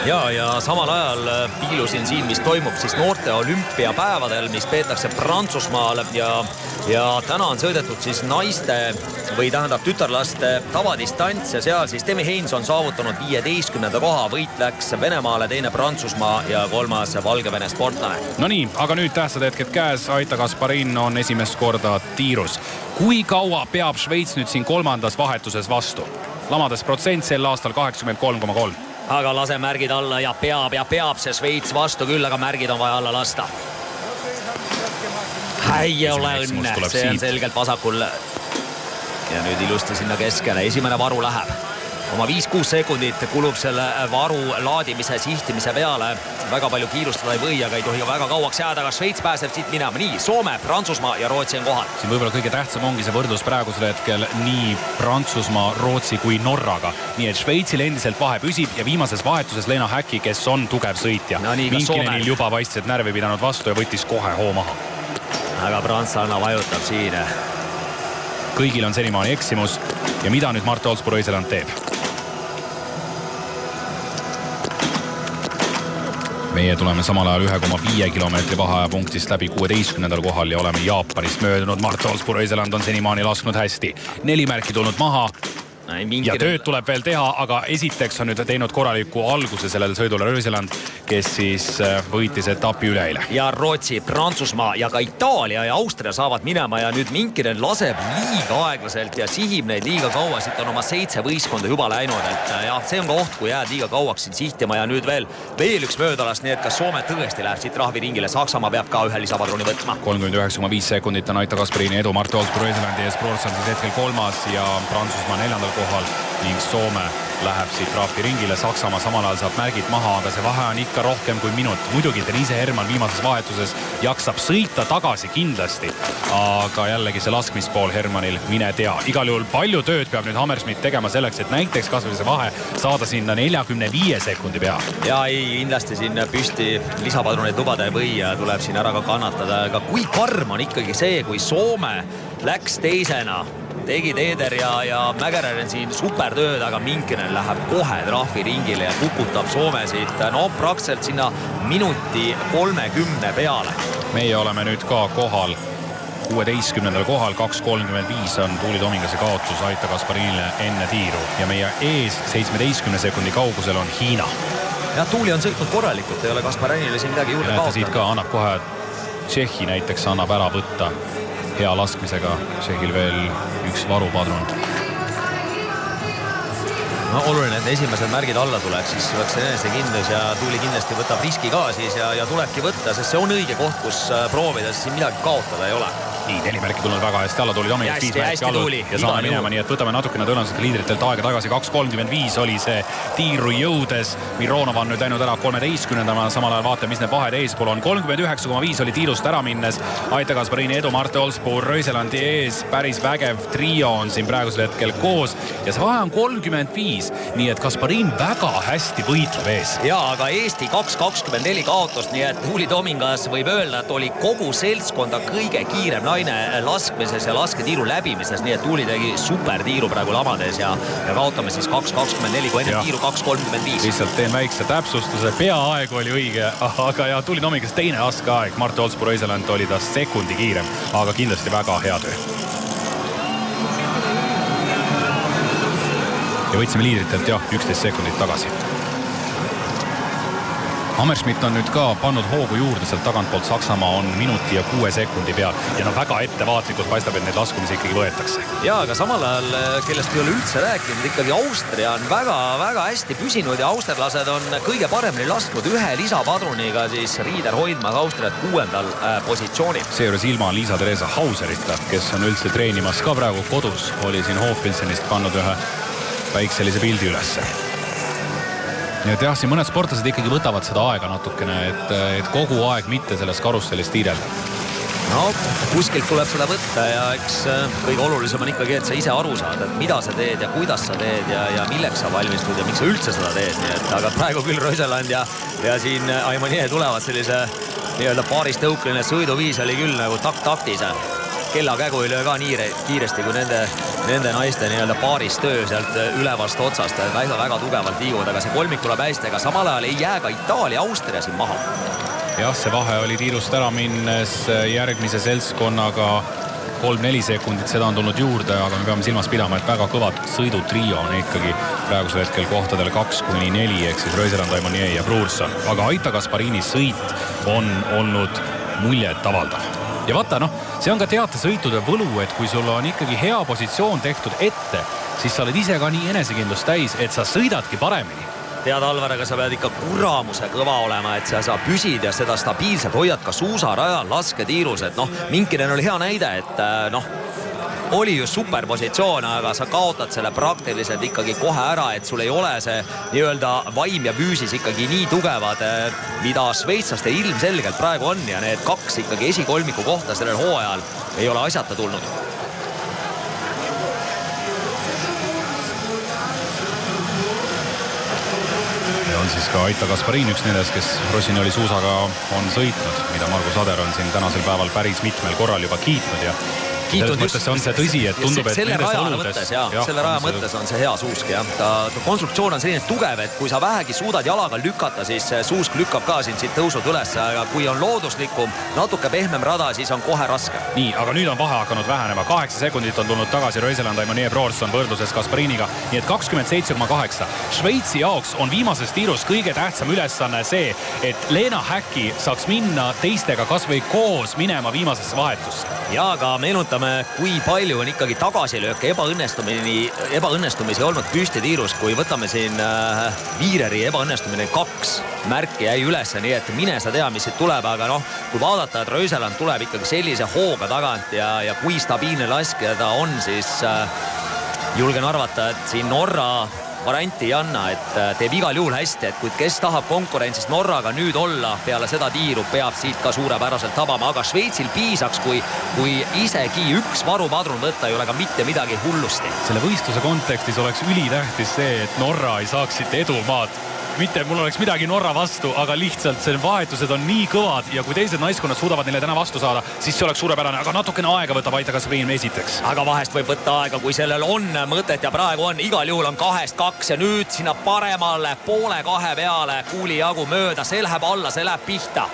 Ja samal ajal piilusin siin, mis toimub siis noorte olümpiapäevadel, mis peetakse Prantsusmaal ja täna on sõidetud siis naiste või tähendab tütarlaste tavadistants ja seal siis Demi Heins on saavutanud 15. koha, võit läks Venemaale, teine Prantsusmaa ja 3. Valgevene sportlane. No nii, aga nüüd tähtsad hetked käes, Aita Gasparin on esimest korda tiirus. Kui kaua peab Šveits nüüd siin 3. vahetuses vastu? Lamades protsent sel aastal 83,3. Aga lase märgid alla ja peab see Šveits vastu küll, aga märgid on vaja alla lasta. Ei ole õnne, see on selgelt vasakul. Ja nüüd ilusti sinna keskele, esimene varu läheb. Oma 5-6 sekundit kulub selle varu laadimise, sihtimise peale. Väga palju kiirustada ei või, aga ei tohi väga kauaks jääda, aga Šveits pääseb siit minema. Nii, Soome, Prantsusmaa ja Rootsi on kohal. Siin võib-olla kõige tähtsam ongi see võrdlus praegusel hetkel nii Prantsusmaa, Rootsi kui Norraga. Nii et Šveitsil endiselt vahe püsib ja viimases vahetuses Leena Häkki, kes on tugev sõitja. No nii, Minkinenil juba paistis, et närvi pidanud vastu ja võttis kohe hoo maha. Aga Prantsanna vajutab siin. Kõigil on senimaani eksimus ja mida nüüd Marte Olspuu Röiseland teeb? Meie tuleme samal ajal 1,5 kilomeetri vaheajapunktist läbi 16. kohal ja oleme Jaapanist möödunud. Marte Olspuu Röiseland on senimaani lasknud hästi. 4 märki tulnud maha. ja tööd tuleb veel teha, aga esiteks on nüüd teinud korraliku alguse sellel sõidul Rööseland, kes siis võitis etapi üleeile. Ja Rootsi, Prantsusmaa ja ka Itaalia ja Austria saavad minema ja nüüd Minkinen laseb liiga aeglaselt ja sihib neid liiga kaua, siit on oma 7 võistkonda juba läinud, et jah, see on ka oht, kui jääd liiga kauaks siin sihtima ja nüüd veel üks möödalast, nii et kas Soome tõesti läheb siit rahviringile, Saksamaa peab ka ühe lisapadruni võtma. 39,5 sekundit on Aita Kasparini edu Mart Olsbu Rööselandi ees, Proors on siis hetkel 3. ja Prantsusmaa 4. kohal ning Soome läheb siit rahviringile, Saksamaa samal ajal saab märgid maha, aga see vahe on ikka rohkem kui minut. Muidugi Denise Herman viimases vahetuses jaksab sõita tagasi kindlasti, aga jällegi see laskmispool Hermanil, mine tea. Igal juhul palju tööd peab nüüd Hammersmith tegema selleks, et näiteks kasvõi see vahe saada sinna 45 sekundi peale. Ja ei, kindlasti siin püsti lisapadruneid lubada ei või ja tuleb siin ära ka kannatada, aga kui karm on ikkagi see, kui Soome läks teisena, tegi Teeder ja Mägerän siin supertööd, aga Minkinen läheb kohe trahviringile ja kukutab Soome siit praktiliselt sinna minuti 30 peale. Meie oleme nüüd ka kohal 16. kohal, 2.35 on Tuuli Tomingase kaotus Aita Kasparinile enne tiiru ja meie ees 17 sekundi kaugusel on Hiina. Ja Tuuli on sõitnud korralikult, ei ole Kasparinile siin midagi juurde kaotanud. Siit ka annab kohe Tšehhi näiteks annab ära võtta hea laskmisega, Tšehhil veel üks varupadrun. No oluline, et esimesed märgid alla tuleks, siis oleks enesekindlus ja Tuuli kindlasti võtab riski ka siis ja tulebki võtta, sest see on õige koht, kus proovida, siin midagi kaotada ei ole. Nii, 4 märki tulnud väga hästi alla, Tuuli Tomingast 5 märki allud ja saame minema, nii et võtame natukene tõenäoliselt liidritelt aega tagasi. 2.35 oli see tiiru jõudes. Mironov on nüüd läinud ära 13. Samal ajal vaatame, mis need vahed eespool on. 39,5 oli tiirust ära minnes. Aita Kasparini edu Mart Olsbu Rööselandi ees. Päris vägev trio on siin praegusel hetkel koos ja see vahe on 35. Nii et Kasparin väga hästi võitleb ees. Ja, aga Eesti 2.24 kaotust, nii et Tuuli Tomingas võib öelda, et oli kogu seltskonda kõige kiirem naine laskmises ja lasketiiru läbimises, nii et Tuuli tegi super tiiru praegu lamades ja kaotame siis 2.24, kui enne tiiru 2.35. Lihtsalt teen väikse täpsustuse, peaaegu oli õige, aga ja Tuuli Tomingas teine raske aeg, Mart Olsbu Rööseland oli ta sekundi kiirem, aga kindlasti väga hea töö. Ja võtsime liidritelt 11 sekundit tagasi. Hammersmith on nüüd ka pannud hoogu juurde, sealt tagantpoolt Saksamaa on minuti ja 6 sekundi peal ja väga ettevaatlikult paistab, et neid laskumisi ikkagi võetakse. Ja, aga samal ajal, kellest ei ole üldse rääkinud, ikkagi Austria on väga hästi püsinud ja austerlased on kõige paremini lasknud ühe lisapadruniga siis Riider hoidmas Austriat 6. positsioonil. Seejuures ilma Liisa-Theresa Hauserita, kes on üldse treenimas ka praegu kodus, oli siin Hofpilsenist pannud ühe väikselise pildi ülesse. Ja jah, siin mõned sportlased ikkagi võtavad seda aega natukene, et kogu aeg mitte selles karussellis tiirelda. No, kuskilt tuleb seda võtta ja eks kõige olulisem on ikkagi, et sa ise aru saad, et mida sa teed ja kuidas sa teed ja milleks sa valmistud ja miks sa üldse seda teed. Nii et, aga praegu küll Rööseland ja siin Aimanie tulevad sellise nii-öelda paaristõukline sõiduviis oli küll nagu taktis. Kellakägu ei löö ka nii kiiresti kui nende naiste nii-öelda paaristöö sealt ülevast otsast. Väga tugevalt liiguvad, aga see kolmik tuleb hästi, aga samal ajal ei jää ka Itaalia-Austria siin maha. Jah, see vahe oli tiirust ära minnes järgmise seltskonnaga 3-4 sekundit, seda on tulnud juurde, aga me peame silmas pidama, et väga kõvad sõidutrio on ikkagi praegusel hetkel kohtadel 2-4, ehk siis Rööseland, Aimanie ja Pruurson. Aga Aita Kasparini sõit on olnud muljet avaldav. Ja vaata, see on ka teatesõitude võlu, et kui sul on ikkagi hea positsioon tehtud ette, siis sa oled ise ka nii enesekindlust täis, et sa sõidadki paremini. Tead, Alvar, aga sa pead ikka kuramuse kõva olema, et sa püsid ja seda stabiilselt hoiad ka suusarajal, lasketiirus, et Minkinen oli hea näide, et oli ju superpositsioon, aga sa kaotad selle praktiliselt ikkagi kohe ära, et sul ei ole see nii-öelda vaim ja füüsis ikkagi nii tugevad, mida šveitslaste ilmselgelt praegu on ja need kaks ikkagi esikolmiku kohta sellel hooajal ei ole asjata tulnud. Ja on siis ka Aita Kasparin üks nendest, kes Rossignoli suusaga on sõitnud, mida Margus Ader on siin tänasel päeval päris mitmel korral juba kiitnud ja selles mõttes on see tõsi, et tundub, et selle nendes raja oludes... mõttes, selle raja mõttes on see hea suusk, jah. Ta konstruktsioon on selline tugev, et kui sa vähegi suudad jalaga lükata, siis suusk lükkab ka sind siit tõusud üles, aga kui on looduslikum, natuke pehmem rada, siis on kohe raske. Nii, aga nüüd on vahe hakanud vähenema. 8 sekundit on tulnud tagasi Röiseland, Aimonier, Broorson võrdluses Kaspariniga, nii et 27,8. Šveitsi jaoks on viimases tiirus kõige tähtsam ülesanne see, et Leena Häkki saaks minna teistega kas või koos minema viimasesse vahetusse. Ja aga meenutame, kui palju on ikkagi tagasilööke ebaõnnestumisi olnud püstitiirus, kui võtame siin Viireri ebaõnnestumine 2 märki jäi üles, nii et mine sa tea, mis siit tuleb, aga kui vaadata, et Röiseland tuleb ikkagi sellise hooga tagant ja kui stabiilne laskja ta on, siis julgen arvata, et siin Norra varianti ei anna, et teeb igal juhul hästi, et kui kes tahab konkurentsist Norraga nüüd olla peale seda tiiru, peab siit ka suurepäraselt tabama, aga Šveitsil piisaks, kui isegi üks varupadrun võtta, ei ole ka mitte midagi hullusti. Selle võistluse kontekstis oleks ülitähtis see, et Norra ei saaks siit edumaad. Mitte mul oleks midagi Norra vastu, aga lihtsalt see vahetused on nii kõvad ja kui teised naiskonnad suudavad neile täna vastu saada, siis see oleks suurepärane, aga natukene aega võtab Aita Kasparin esiteks. Aga vahest võib võtta aega, kui sellel on mõtet ja praegu on, igal juhul on 2-2 ja nüüd sinna paremale 1,5 peale kuuli jagu mööda, see läheb alla, see läheb pihta.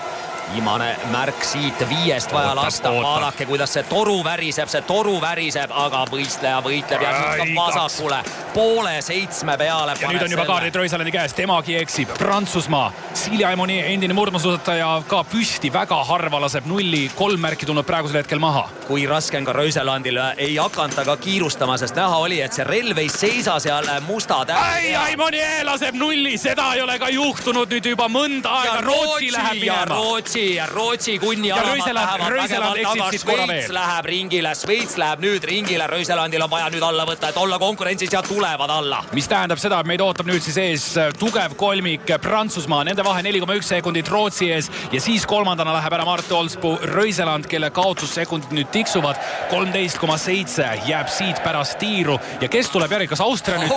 Viimane märk siit 5 vaja lasta, vaadake, kuidas see toru väriseb, aga võistleja võitleb ja nüüd vasakule 6,7 peale. Ja nüüd on juba kaardid Röiselandi käes, temagi eksib. Prantsusmaa, Silja Aimonier, endine murdmaasuusataja ka püsti, väga harva laseb 0-3 märki tulnud praegusel hetkel maha. Kui raske on ka Röiselandil, ei hakanud aga kiirustama, sest näha oli, et see relv ei seisa seal musta tähe. Aimonier laseb 0, seda ei ole ka juhtunud nüüd juba mõnda aega. Rootsi läheb minema. Ja Rootsi kunni alamad lähevad vägevalt, aga Šveits läheb ringile, Šveits läheb nüüd ringile, Röiselandil on vaja nüüd alla võtta, et olla konkurentsis ja tulevad alla. Mis tähendab seda, et meid ootab nüüd siis ees tugev kolmik Prantsusmaa, nende vahe 4,1 sekundit Rootsi ees ja siis kolmandana läheb ära Mart Olspuu, Röiseland, kelle kaotussekundid nüüd tiksuvad, 13,7 jääb siit pärast tiiru ja kes tuleb järgi, kas Austria nüüd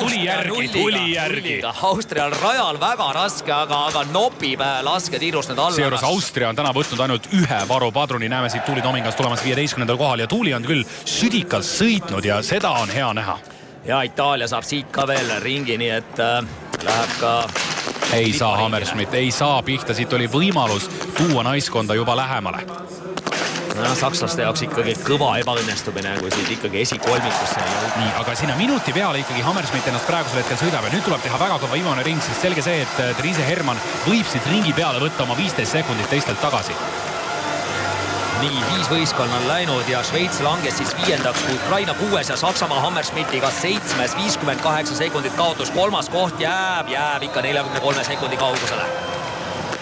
tuli järgi? Austrial rajal väga raske, aga nopib lasketiirust nüüd alla. Seejuures Austria on täna võtnud ainult 1 varupadruni, näeme siit Tuuli Tomingas tulemas 15. kohal ja Tuuli on küll südikalt sõitnud ja seda on hea näha. Ja Itaalia saab siit ka veel ringi, nii et läheb ka... Ei saa Hammersmith, ei saa pihta, siit oli võimalus tuua naiskonda juba lähemale. Sakslaste jaoks ikkagi kõva ebaõnnestumine, kui siit ikkagi esikolmikusse ei jõud. Nii, aga sinna minuti peale ikkagi Hammersmith ennast praegusel hetkel sõidab ja nüüd tuleb teha väga kõva viimane ring, sest selge see, et Therese Hermann võib siit ringi peale võtta oma 15 sekundit teistelt tagasi. Nii, 5 võistkonna on läinud ja Šveits langes siis 5. kui Ukraina 6 ja Saksamaa Hammersmithiga 7. 58 sekundit kaotus. 3. koht jääb ikka 43 sekundi kaugusele.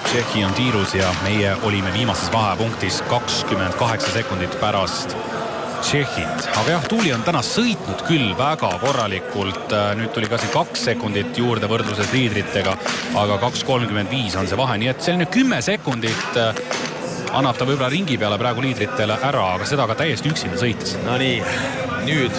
Tšehhi on tiirus ja meie olime viimases vahepunktis 28 sekundit pärast Tšehhit. Aga jah, Tuuli on täna sõitnud küll väga korralikult. Nüüd tuli ka 2 sekundit juurde võrdluses liidritega, aga 2.35 on see vahe. Nii et selline 10 sekundit annab ta võib-olla ringi peale praegu liidritele ära, aga seda ka täiesti üksinda sõites. No nii, nüüd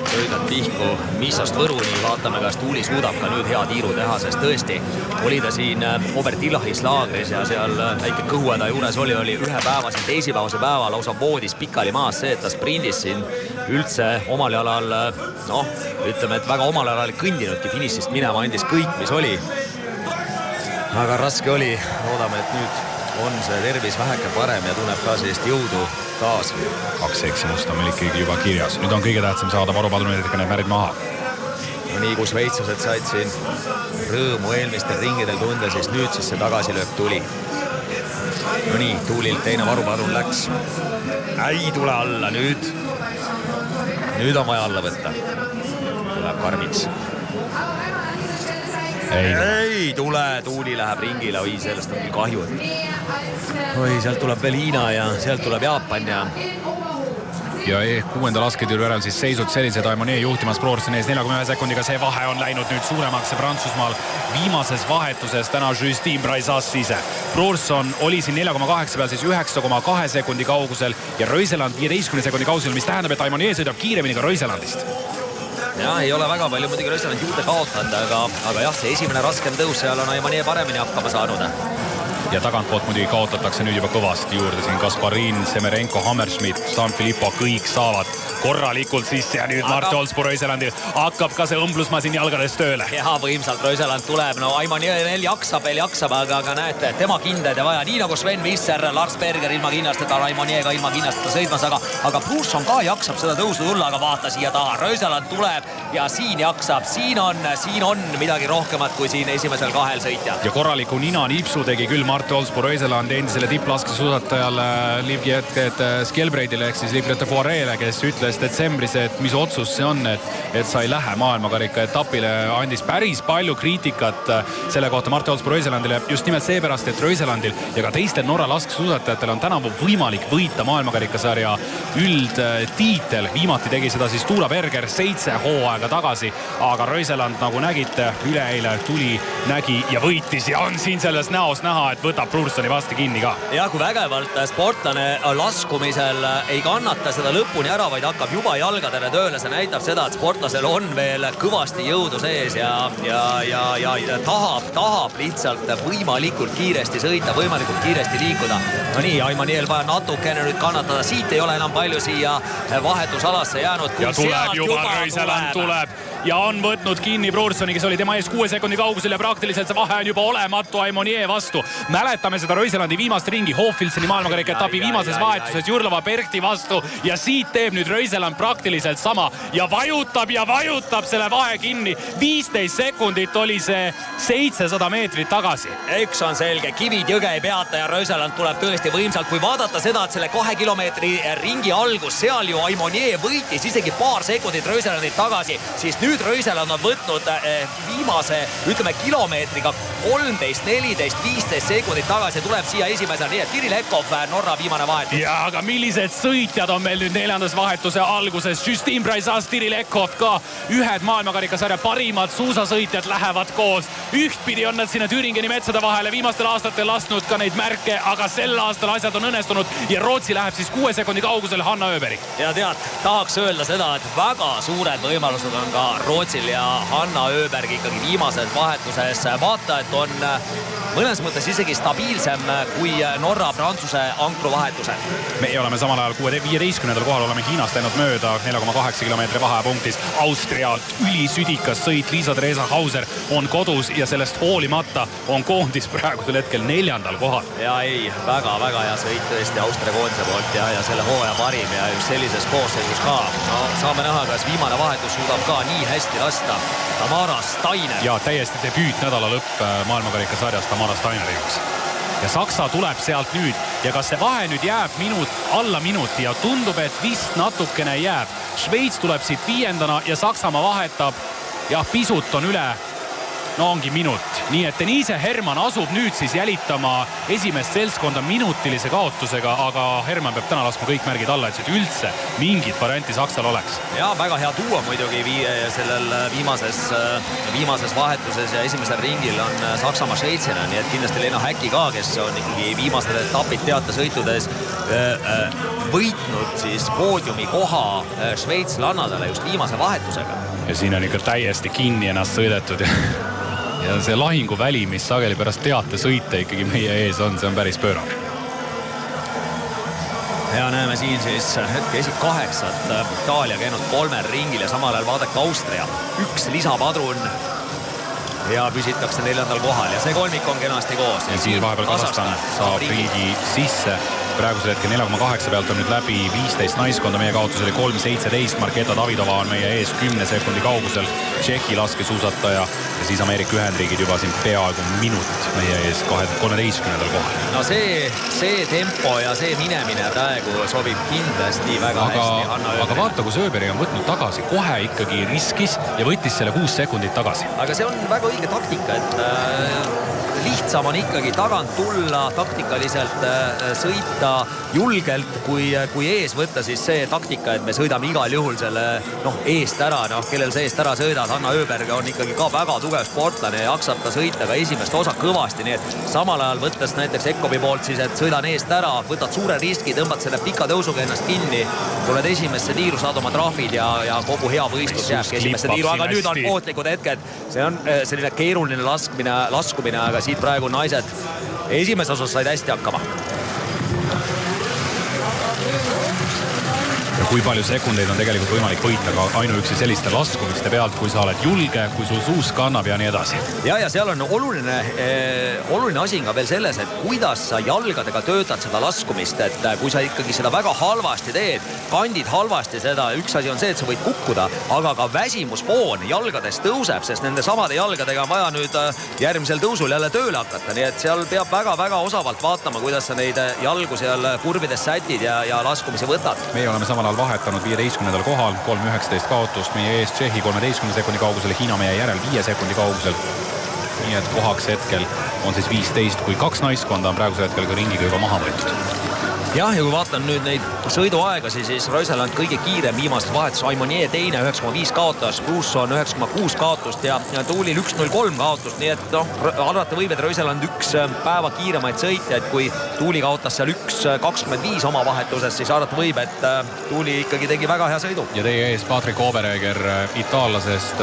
sõidad pihku Missast Võruni, vaatame, kas Tuuli suudab ka nüüd hea tiiru teha, sest tõesti oli ta siin Obertillachis laagris ja seal väike kõhuäda juures oli ühe päeva, siin teisipäevase päeva lausa voodis pikali maas see, et ta sprindis siin üldse omal jalal, ütleme, et väga omal jalal kõndinudki finissist minema, andis kõik, mis oli. Aga raske oli, loodame, et nüüd on see tervis väheke parem ja tunneb ka sellist jõudu taas. 2 eksimust on meil ikkagi juba kirjas. Nüüd on kõige tähtsam saada varupadrunidega need märgid maha. No nii, kui šveitslased said siin rõõmu eelmistel ringidel tunda, siis nüüd siis see tagasilöök tuli. No nii, Tuulilt teine varupadrun läks. Ei tule alla nüüd. Nüüd on vaja alla võtta. Tuleb karmiks. Ei tule, Tuuli läheb ringile, oi, sellest on küll kahju. Oi, sealt tuleb veel Hiina ja sealt tuleb Jaapan ja 6. lasketiiru järel siis seisud sellised Aimonier juhtimas Broorson ees 41 sekundiga, see vahe on läinud nüüd suuremaks Prantsusmaal viimases vahetuses täna Justine Braisas ise. Broorson oli siin 4,8 peal siis 9,2 sekundi kaugusel ja Röiseland 15 sekundi kaugusel, mis tähendab, et Aimonier sõidab kiiremini ka Röiselandist. Ja, ei ole väga palju muidugi Röiseland juurde kaotanud, aga jah, see esimene raskem tõus seal on Aimonier paremini hakkama saanud. ja tagantpoolt muidugi kaotatakse nüüd juba kõvasti juurde siin Kasparin, Semerenko, Hammerschmidt, San Filippo, kõik saavad korralikult sisse ja nüüd Mart Olspu Röiselandil hakkab ka see õmblusmasin jalgades tööle. Ja võimsalt Röiseland tuleb, no Aimanier veel jaksab, aga näete, tema kindad ja vaja, nii nagu Sven Visser, Lars Berger ilma kinnasteta, Aimaniega ilma kinnasteta sõitmas, aga Brusson ka jaksab seda tõusu tulla, aga vaata siia taha, Röiseland tuleb ja siin jaksab, siin on midagi rohkemat kui siin esimesel kahel sõitjal. Ja korraliku nina nipsu tegi küll Mart Olspu Röiseland endisele tipplaskesuusatajale Livgiet Skjelbreidile ehk siis Librete Poirele, kes ütles detsembris, et mis otsus see on, et sa ei lähe maailmakarika etapile, andis päris palju kriitikat selle kohta Mart Olspu Röiselandile just nimelt seepärast, et Röiselandil ja ka teistel Norra laskesuusatajatel on tänavu võimalik võita maailmakarikasarja üldtiitel. Viimati tegi seda siis Tuula Berger 7 hooaega tagasi, aga Röiseland, nagu nägite, üleeile tuli, nägi ja võitis ja on siin selles näos näha, et võtab Brurssoni vastu kinni ka. Ja kui vägevalt sportlane laskumisel ei kannata seda lõpuni ära, vaid hakkab juba jalgadele tööle, see näitab seda, et sportlasel on veel kõvasti jõudu sees ja tahab lihtsalt võimalikult kiiresti sõita, võimalikult kiiresti liikuda. No nii, Aimaniel vaja natukene nüüd kannatada, siit ei ole enam palju siia vahetusalasse jäänud. Ja tuleb juba Röiseland tuleb ja on võtnud kinni Brurssoni, kes oli tema ees 6 sekundi kaugusel ja praktiliselt see vahe on juba olematu Aimanier vastu. Mäletame seda Röiselandi viimast ringi Hofilseni maailmakarika etapi viimases vahetuses Jurlova Berti vastu ja siit teeb nüüd Röiseland praktiliselt sama ja vajutab selle vahe kinni. 15 sekundit oli see 700 meetrit tagasi. Üks on selge, kivid jõge ei peata ja Röiseland tuleb tõesti võimsalt. Kui vaadata seda, et selle 2 kilomeetri ringi algus, seal ju Aimanier võitis isegi paar sekundit Röiselandit tagasi, siis nüüd Röiseland on võtnud viimase, ütleme, kilomeetriga 13, 14, 15 sekundit tagasi, tuleb siia esimesel, nii et Kirill Ekov, Norra viimane vahetus. Ja aga millised sõitjad on meil nüüd 4. vahetuse alguses? Justin Braisas, Kirill Ekov ka, ühed maailmakarikasarja parimad suusasõitjad lähevad koos. Ühtpidi on nad sinna Thüringeni metsade vahele viimastel aastatel lasknud ka neid märke, aga sel aastal asjad on õnnestunud ja Rootsi läheb siis 6 sekundi kaugusel Hanna Öberg. Ja tead, tahaks öelda seda, et väga suured võimalused on ka Rootsil ja Hanna Öberg ikkagi viimases vahetuses. Vaata, et on mõnes mõttes isegi stabiilsem kui Norra-Prantsuse ankruvahetused. Meie oleme samal ajal 15. kohal, oleme Hiinast läinud mööda 4,8 kilomeetri vahepunktis. Austrialt ülisüdikas sõit Liisa-Theresa Hauser on kodus ja sellest hoolimata on koondis praegusel hetkel 4. kohal. Ja ei, väga hea sõit tõesti Austria koondise poolt ja selle hooaja parim ja just sellises koosseisus ka. No, saame näha, kas viimane vahetus suudab ka nii hästi lasta Tamara Steiner. Ja täiesti debüüt nädala lõpp maailmakarikasarjas Tamara Steineri jaoks. Ja Saksa tuleb sealt nüüd ja kas see vahe nüüd jääb alla minuti ja tundub, et vist natukene jääb. Šveits tuleb siit 5. ja Saksamaa vahetab ja pisut on üle. No ongi minut. Nii et Denise Herman asub nüüd siis jälitama esimest seltskonda minutilise kaotusega, aga Herman peab täna laskma kõik märgid alla, et üldse mingit varianti Saksal oleks. Ja väga hea tuua muidugi sellel viimases vahetuses ja esimesel ringil on Saksamaa Šveitsina, nii et kindlasti Lena Häkki ka, kes on ikkagi viimased etapid teatesõitudes võitnud siis poodiumi koha Šveitslannadele just viimase vahetusega. Ja siin on ikka täiesti kinni ennast sõidetud ja see lahinguväli, mis sageli pärast teatesõite ikkagi meie ees on, see on päris pöörane. Ja näeme siin siis hetke esit 8 Itaalia käinud 3 ringil ja samal ajal vaadake Austria. 1 lisapadrun ja püsitakse 4. kohal ja see kolmik on kenasti koos. Ja siis vahepeal Kasahstan saab riigi sisse. Praegusel hetkel 4,8 pealt on nüüd läbi 15 naiskonda. Meie kaotus oli 3.17. Marketa Davidova on meie ees 10 sekundi kaugusel. Tšehhi laskesuusataja ja siis Ameerika Ühendriigid juba siin peaaegu minut meie ees 13. kohal. No see tempo ja see minemine praegu sobib kindlasti väga hästi Hanna Öberg. Aga vaata, kus Öberg on võtnud tagasi, kohe ikkagi riskis ja võttis selle 6 sekundit tagasi. Aga see on väga õige taktika, et lihtsam on ikkagi tagant tulla, taktikaliselt sõita julgelt, kui ees võtta siis see taktika, et me sõidame igal juhul selle eest ära, kellel see eest ära sõidad. Hanna Öberg on ikkagi ka väga tugev sportlane ja jaksab ta sõita ka esimest osa kõvasti, nii et samal ajal võttes näiteks Ekovi poolt siis, et sõidan eest ära, võtad suure riski, tõmbad selle pika tõusuga ennast kinni, tuled esimesse tiiru, saad oma trahvid ja kogu hea võistlus jääbki esimesse tiiru, aga nüüd on ohtlikud hetked. See on selline keeruline laskumine, aga siit praegu naised esimeses osas said hästi hakkama. Ja kui palju sekundeid on tegelikult võimalik võita ka ainuüksi selliste laskumiste pealt, kui sa oled julge, kui sul suus kannab ja nii edasi. Ja seal on oluline asi ka veel selles, et kuidas sa jalgadega töötad seda laskumist, et kui sa ikkagi seda väga halvasti teed, kandid halvasti seda, üks asi on see, et sa võid kukkuda, aga ka väsimusfoon jalgades tõuseb, sest nende samade jalgadega on vaja nüüd järgmisel tõusul jälle tööle hakata, nii et seal peab väga-väga osavalt vaatama, kuidas sa neid jalgu seal kurvides sätid ja laskumisi võtad. Meie oleme samal ajal vahetanud 15. kohal, 3.19 kaotust, meie ees Tšehhi 13 sekundi kaugusel, Hiina meie järel 5 sekundi kaugusel. Nii et kohaks hetkel on siis 15, kui 2 naiskonda on praegusel hetkel ka ringiga juba maha võetud. Jah, ja kui vaatan nüüd neid sõiduaegasi, siis Reuseland kõige kiirem viimasest vahetus, Aimonier teine 9,5 kaotas, Brusson 9,6 kaotust ja Tuulil 1,03 kaotust, nii et arvata võib, et Reuseland üks päeva kiiremaid sõitjaid, kui Tuuli kaotas seal 1,25 oma vahetuses, siis arvata võib, et Tuuli ikkagi tegi väga hea sõidu. Ja teie ees Patrick Oberöger itaallasest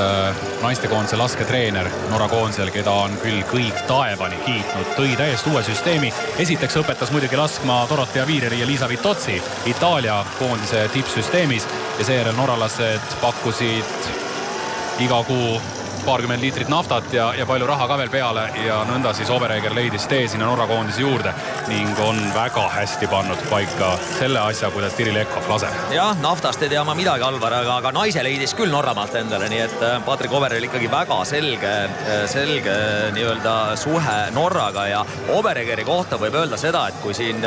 naistekoondise lasketreener Norra koondisel, keda on küll kõik taevani kiitnud, tõi täiesti uue süsteemi. Esiteks õpetas muidugi laskma Dorothea Viireri ja Liisa Vitozzi Itaalia koondise tippsüsteemis ja seejärel norralased pakkusid iga kuu paarkümmend liitrit naftat ja palju raha ka veel peale ja nõnda siis Oberöger leidis tee sinna Norra koondise juurde ning on väga hästi pannud paika selle asja, kuidas Tiri Lekhoff laseb. Jah, naftast ei tea ma midagi, Alvar, aga naise leidis küll Norramaalt endale, nii et Patrick Oberöger ikkagi väga selge nii-öelda suhe Norraga ja Oberögeri kohta võib öelda seda, et kui siin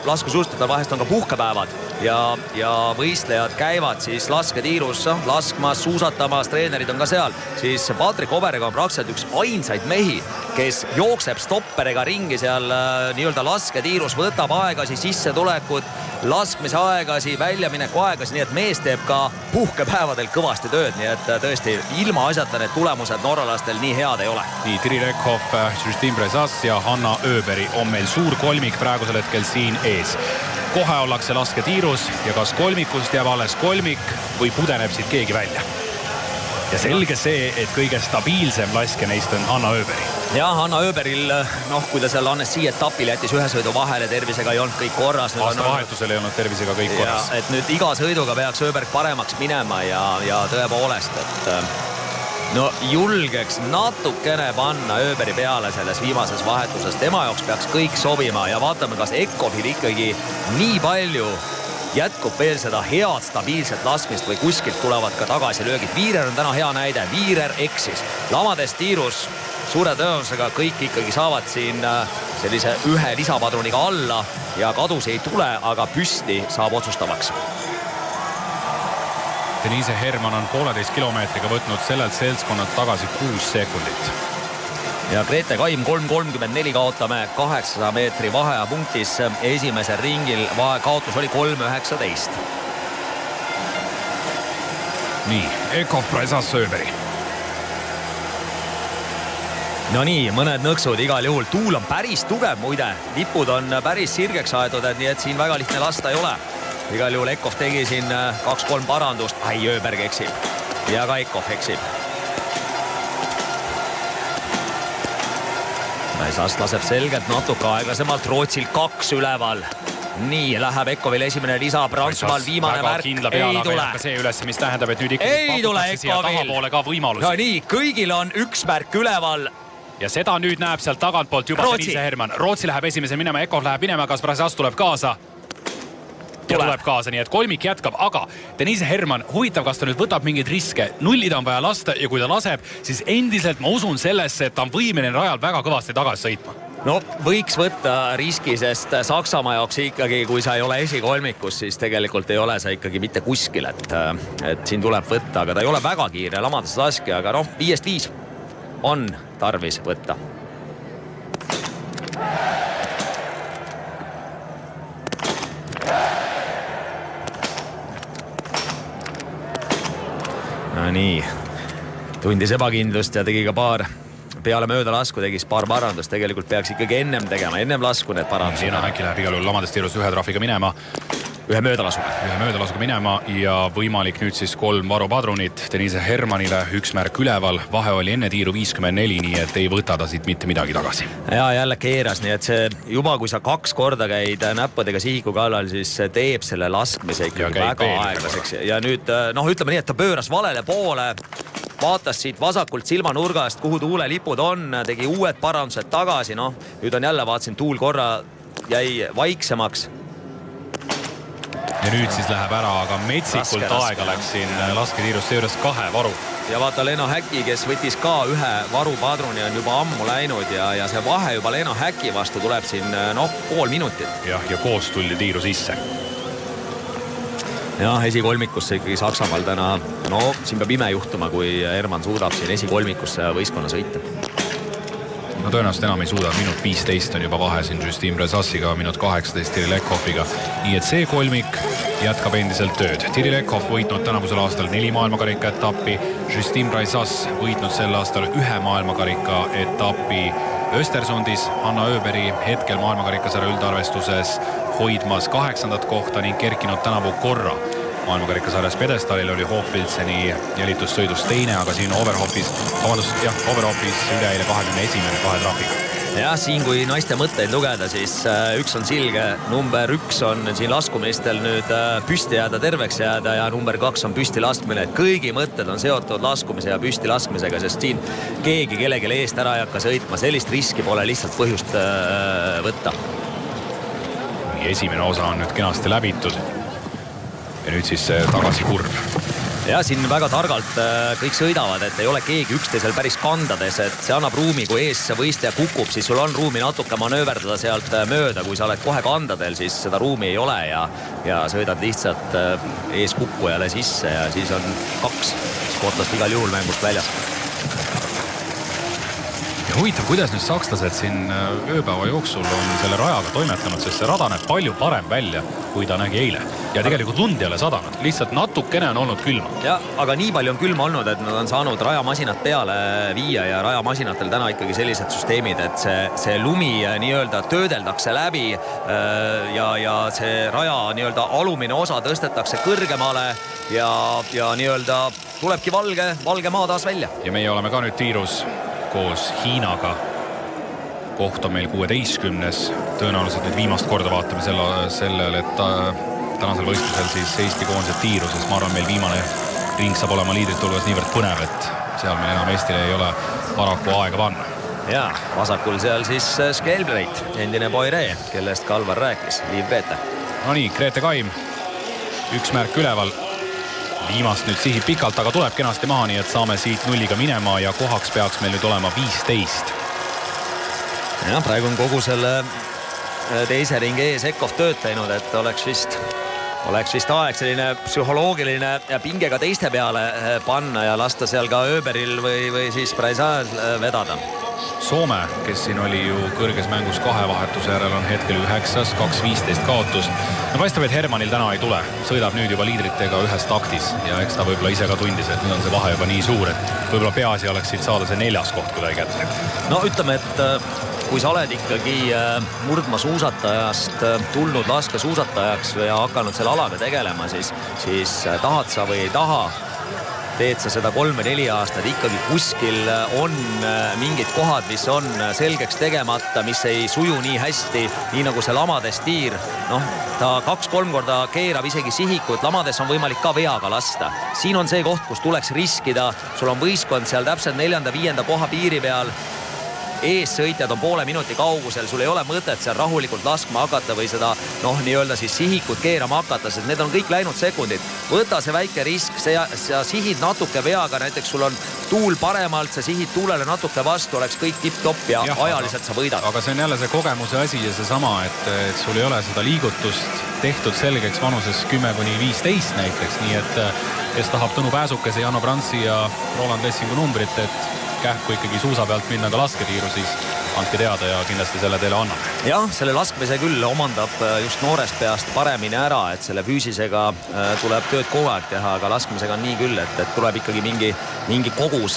laskusuusatajal vahest on ka puhkepäevad ja võistlejad käivad siis lasketiirus laskmas, suusatamas, treenerid on ka seal, siis Patrick Oberöger on praktiliselt üks ainsaid mehi, kes jookseb stopperiga ringi seal nii-öelda lasketiirus, võtab aegasi sissetulekut, laskmise aegasi, väljamineku aegasi, nii et mees teeb ka puhkepäevadel kõvasti tööd, nii et tõesti ilma asjata need tulemused norralastel nii head ei ole. Nii, Tiri Lekhoff, Justine Brezas ja Hanna Öberi on meil suur kolmik praegusel hetkel siin ees. Kohe ollakse lasketiirus ja kas kolmikust jääb alles kolmik või pudeneb siit keegi välja. Ja selge see, et kõige stabiilsem laske neist on Hanna Öberi. Ja Hanna Öberil, kui ta seal Annecy etapil jättis ühe sõidu vahele, tervisega ei olnud kõik korras. Aasta vahetusel ei olnud tervisega kõik korras. Ja, et nüüd iga sõiduga peaks Öberg paremaks minema ja tõepoolest, et julgeks natukene panna Öberi peale selles viimases vahetuses. Tema jaoks peaks kõik sobima ja vaatame, kas Ekofil ikkagi nii palju jätkub veel seda head stabiilset laskmist või kuskilt tulevad ka tagasilöögid. Viirer on täna hea näide. Viirer eksis. Lamades tiirus suure tõenäosusega kõik ikkagi saavad siin sellise ühe lisapadruniga alla ja kadusi ei tule, aga püsti saab otsustavaks. Denise Herman on 1,5 kilomeetriga võtnud sellelt seltskonnalt tagasi 6 sekundit. Ja Grete Kaim 3.34 kaotame 800 meetri vaheaja punktis. Esimesel ringil kaotus oli 3.19. Nii, Ekhoff, Brezas, Öberi. No nii, mõned nõksud igal juhul. Tuul on päris tugev muide. Lipud on päris sirgeks aetud, nii et siin väga lihtne lasta ei ole. Igal juhul Ekhoff tegi siin 2-3 parandust. Öberg eksib. Ja ka Ekhoff eksib. Brezas laseb selgelt natuke aeglasemalt. Rootsil 2 üleval. Nii, läheb Ekhovil esimene lisa. Prantsusmaal viimane märk. Ei tule. See üles, mis tähendab, et nüüd ei tule Ekhovil. Tahapoole ka võimalusi. No nii, kõigil on 1 märk üleval. Ja seda nüüd näeb sealt tagantpoolt juba Denise Herman. Rootsi läheb esimese minema, Ekhoff läheb minema, kas Brezas tuleb kaasa? Tuleb kaasa, nii et kolmik jätkab, aga Denise Herman, huvitav, kas ta nüüd võtab mingeid riske. Nullid on vaja lasta ja kui ta laseb, siis endiselt ma usun sellesse, et ta on võimeline rajal väga kõvasti tagasi sõitma. No võiks võtta riski, sest Saksamaa jaoks ikkagi, kui sa ei ole esikolmikus, siis tegelikult ei ole sa ikkagi mitte kuskil, et siin tuleb võtta, aga ta ei ole väga kiire lamades laski, aga 5-5 on tarvis võtta. No nii, tundis ebakindlust ja tegi ka peale mööda lasku tegis paar parandust. Tegelikult peaks ikkagi ennem tegema, ennem lasku need parandused. Siin äkki läheb igal juhul lamades tiirust ühe trahviga minema. ühe möödalasuga minema ja võimalik nüüd siis 3 varupadrunit Denise Hermanile, 1 märk üleval, vahe oli enne tiiru 54, nii et ei võta ta siit mitte midagi tagasi. Ja jälle keeras, nii et see juba kui sa 2 korda käid näppudega sihiku kallal, siis teeb selle laskmise ikkagi väga aeglaseks ja nüüd ütleme nii, et ta pööras valele poole, vaatas siit vasakult silmanurgast, kuhu tuulelipud on, tegi uued parandused tagasi, nüüd on jälle, vaatasin, tuul korra jäi vaiksemaks. Ja nüüd siis läheb ära, aga metsikult aega läks siin lasketiirus seejuures 2 varu. Ja vaata Lena Häki, kes võttis ka 1 varupadruni, on juba ammu läinud ja see vahe juba Lena Häki vastu tuleb siin pool minutit. Ja koos tuldi tiiru sisse. Ja esikolmikusse ikkagi Saksamaal täna, siin peab ime juhtuma, kui Herman suudab siin esikolmikusse võistkonna sõita. Tõenäoliselt enam ei suuda, minut 15 on juba vahe siin Justin Brezassiga, minut 18 Tiri Lekhoviga. Nii et see kolmik jätkab endiselt tööd. Tiri Lekhov võitnud tänavusel aastal 4 maailmakarika etappi, Justin Brezass võitnud sel aastal 1 maailmakarika etappi Östersundis. Anna Öberi hetkel maailmakarikasarja üldarvestuses hoidmas 8. kohta ning kerkinud tänavu korra maailmakarikasarjas pedestalil oli Hofvildseni jälitussõidus 2, aga siin Overhofis üleeile 21. 2 trahviga. Ja siin kui naiste mõtteid lugeda, siis üks on silge, number 1 on siin laskumistel nüüd püsti jääda, terveks jääda ja number 2 on püsti laskmine. Kõigi mõtted on seotud laskumise ja püsti laskmisega, sest siin keegi kellelegi eest ära ei hakka sõitma, sellist riski pole lihtsalt põhjust võtta. Esimene osa on nüüd kenasti läbitud. Ja nüüd siis tagasi kurv. Ja siin väga targalt kõik sõidavad, et ei ole keegi üksteisel päris kandades, et see annab ruumi, kui ees see võistleja kukub, siis sul on ruumi natuke manööverdada sealt mööda, kui sa oled kohe kandadel, siis seda ruumi ei ole ja sõidad lihtsalt ees kukkujale sisse ja siis on 2 sportlast igal juhul mängust väljas. Ja huvitav, kuidas nüüd sakslased siin ööpäeva jooksul on selle rajaga toimetanud, sest see rada näeb palju parem välja, kui ta nägi eile. Ja tegelikult lund ei ole sadanud, lihtsalt natukene on olnud külma. Ja, aga nii palju on külma olnud, et nad on saanud rajamasinat peale viia ja rajamasinatel täna ikkagi sellised süsteemid, et see lumi nii-öelda töödeldakse läbi ja see raja nii-öelda alumine osa tõstetakse kõrgemale ja nii-öelda tulebki valge maa taas välja. Ja meie oleme ka nüüd tiirus koos Hiinaga. Koht on meil 16. Tõenäoliselt nüüd viimast korda vaatame sellele, et tänasel võistlusel siis Eesti koondise tiiruses. Ma arvan, meil viimane ring saab olema liidrite hulgas niivõrd põnev, et seal meil enam Eestile ei ole paraku aega panna. Ja vasakul seal siis Skelbreit, endine Poiree, kellest ka Alvar rääkis, Liiv Grete. No nii, Grete Kaim, 1 märk üleval. Viimast nüüd sihib pikalt, aga tuleb kenasti maha, nii et saame siit 0-ga minema ja kohaks peaks meil nüüd olema 15. Ja praegu on kogu selle teise ringi ees Ekov tööd teinud, et oleks vist aeg selline psühholoogiline ja pingega teiste peale panna ja lasta seal ka Öberil või siis Brezaal vedada. Soome, kes siin oli ju kõrges mängus 2 vahetuse järel, on hetkel 9, 2-15 kaotus. No paistab, et Hermanil täna ei tule. Sõidab nüüd juba liidritega ühes taktis ja eks ta võib-olla ise ka tundis, et nüüd on see vahe juba nii suur, et võib-olla peaasi oleks siit saada see 4. koht kuidagi kätte. No ütleme, et kui sa oled ikkagi murdmaasuusatajast tulnud laskesuusatajaks ja hakanud selle alaga tegelema, siis tahad sa või ei taha, teed sa seda 3 või 4 aastat, ikkagi kuskil on mingid kohad, mis on selgeks tegemata, mis ei suju nii hästi, nii nagu see Lamades tiir. Ta 2-3 korda keerab isegi sihikut, Lamades on võimalik ka veaga lasta. Siin on see koht, kus tuleks riskida, sul on võistkond seal täpselt 4.-5. koha piiri peal, eessõitjad on poole minuti kaugusel, sul ei ole mõtet seal rahulikult laskma hakata või seda nii-öelda siis sihikut keerama hakata, sest need on kõik läinud sekundid. Võta see väike risk, sa sihid natuke veaga, näiteks sul on tuul paremalt, sa sihid tuulele natuke vastu, oleks kõik tipp-topp ja ajaliselt sa võidad. Aga see on jälle see kogemuse asi ja see sama, et sul ei ole seda liigutust tehtud selgeks vanuses 10-15 näiteks, nii et kes tahab Tõnu Pääsukese, Janno Brandsi ja Roland Lessingu numbrit, et kähku ikkagi suusa pealt minna ka lasketiiru, siis andke teada ja kindlasti selle teile annab. Jah, selle laskmise küll omandab just noorest peast paremini ära, et selle füüsisega tuleb tööd kogu aeg teha, aga laskmisega on nii küll, et tuleb ikkagi mingi kogus,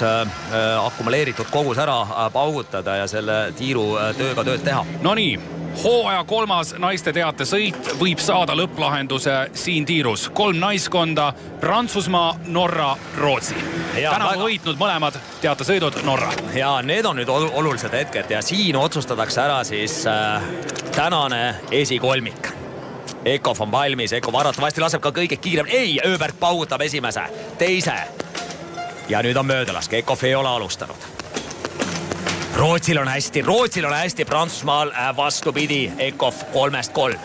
akumuleeritud kogus ära paugutada ja selle tiiru tööga tööd teha. No nii, hooaja 3. naiste teatesõit võib saada lõpplahenduse siin tiirus. 3 naiskonda, Prantsusmaa, Norra, Rootsi. Täna on võitnud mõlemad teatesõidud Norra. Ja need on nüüd olulised hetked ja siin otsustatakse ära siis tänane esikolmik. Ekhoff on valmis, Ekhoff arvatavasti laseb ka kõige kiirem. Ei, Öberg paugutab esimese, teise. Ja nüüd on möödalask, Ekhoff ei ole alustanud. Rootsil on hästi, Prantsusmaal vastupidi, Ekhoff 3-3.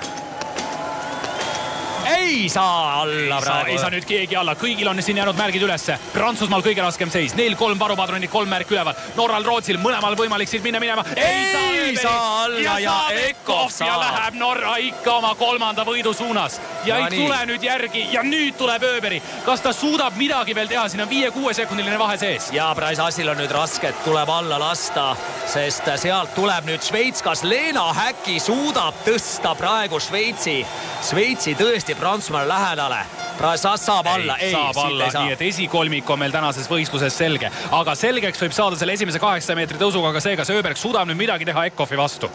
Ei saa alla praegu. Ei saa nüüd keegi alla, kõigil on siin jäänud märgid ülesse. Prantsusmaal kõige raskem seis, neil 3 varupadronid, 3 märk üleval. Norral, Rootsil, mõlemal võimalik siit minema. Ei saa alla ja Ekhoff saab. Ja läheb Norra ikka oma 3. võidu suunas. Ja ei tule nüüd järgi ja nüüd tuleb Öberi. Kas ta suudab midagi veel teha? Siin on 5-6 sekundiline vahe sees. Ja Braisassil on nüüd raske, tuleb alla lasta, sest sealt tuleb nüüd Šveits. Kas Leena Häkki suudab tõsta praegu Šveitsi tõesti Prantsusmaale lähedale? Braisas saab alla. Saab alla, nii et esikolmik on meil tänases võistluses selge. Aga selgeks võib saada selle esimese 8 meetri tõusuga ka see, kas Öberg suudab nüüd midagi teha Ekhoffi vastu.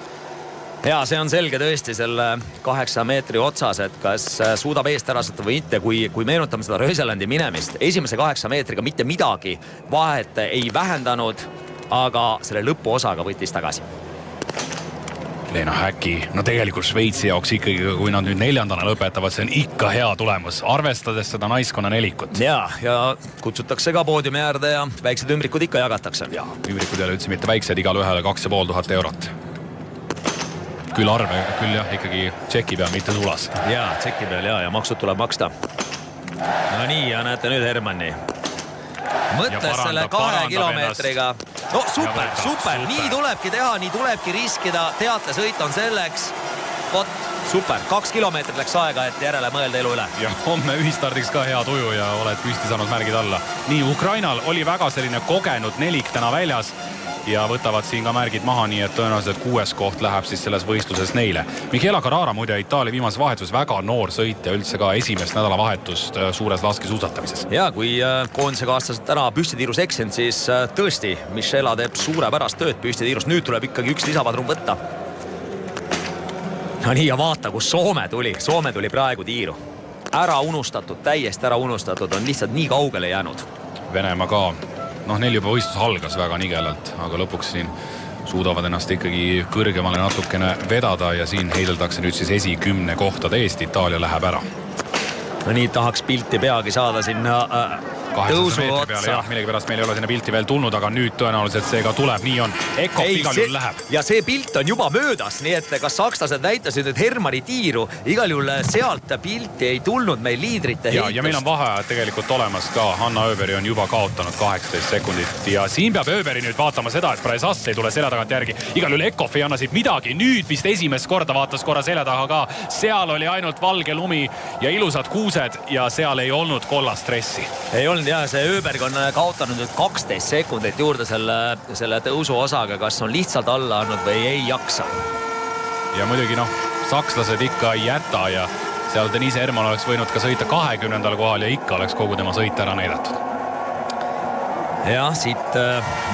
Ja see on selge tõesti selle 8 meetri otsas, et kas suudab eest ära saada või mitte, kui meenutame seda Röselandi minemist. Esimese 8 meetriga mitte midagi vahet ei vähendanud, aga selle lõpuosaga võttis tagasi. Leena Häkki, no tegelikult Šveitsi jaoks ikkagi, kui nad nüüd 4. lõpetavad, see on ikka hea tulemus, arvestades seda naiskonna nelikut. Ja kutsutakse ka poodiumi äärde ja väiksed ümbrikud ikka jagatakse. Ja, ümbrikud ei ole üldse mitte väiksed, igal ühele 2500 eurot. Küll arve, küll jah, ikkagi tšeki peal, mitte sulas. Ja, tšeki peal ja maksud tuleb maksta. No nii, ja näete nüüd Hermanni. Mõttes selle 2 kilomeetriga. No super, nii tulebki teha, nii tulebki riskida, teatesõit on selleks. Vot, super, 2 kilomeetrit läks aega, et järele mõelda elu üle. Ja homme ühistardiks ka hea tuju ja oled püsti saanud märgid alla. Nii, Ukrainal oli väga selline kogenud nelik täna väljas ja võtavad siin ka märgid maha, nii et tõenäoliselt 6. koht läheb siis selles võistluses neile. Michela Carrara muide Itaalia viimases vahetus väga noor sõit ja üldse ka esimest nädalavahetust suures laskesuusatamises. Ja kui koondise kaaslased täna püstitiirus eksinud, siis tõesti Michela teeb suurepärast tööd püstitiirus. Nüüd tuleb ikkagi 1 lisapadrun võtta. No nii, ja vaata, kus Soome tuli praegu tiiru. Täiesti ära unustatud, on lihtsalt nii kaugele jäänud. Venemaa ka. Neil juba võistlus algas väga nigelalt, aga lõpuks siin suudavad ennast ikkagi kõrgemale natukene vedada ja siin heideldakse nüüd siis 10 kohtade eest. Itaalia läheb ära. No nii, tahaks pilti peagi saada sinna tõusu otsa. Millegipärast meil ei ole sinna pilti veel tulnud, aga nüüd tõenäoliselt see ka tuleb, nii on. Ekhoff igal juhul läheb. Ja see pilt on juba möödas, nii et kas sakslased näitasid nüüd Hermanni tiiru, igal juhul sealt pilti ei tulnud meil liidrite heitust. Ja meil on vaheajad tegelikult olemas ka. Hanna Öberi on juba kaotanud 18 sekundit ja siin peab Öberi nüüd vaatama seda, et Braisas ei tule selja tagant järgi. Igal juhul Ekhoff ei anna siit midagi. Nüüd vist esimest korda vaatas korra selja taha ka. Seal oli ainult valge lumi ja ilusad kuused ja seal ei olnud kollast stressi. Ei olnud. Ja see Öberg on kaotanud nüüd 12 sekundit juurde selle tõusu osaga, kas on lihtsalt alla andnud või ei jaksa. Ja muidugi sakslased ikka ei jäta ja seal Denise Hermann oleks võinud ka sõita 20. kohal ja ikka oleks kogu tema sõit ära näidatud. Ja siit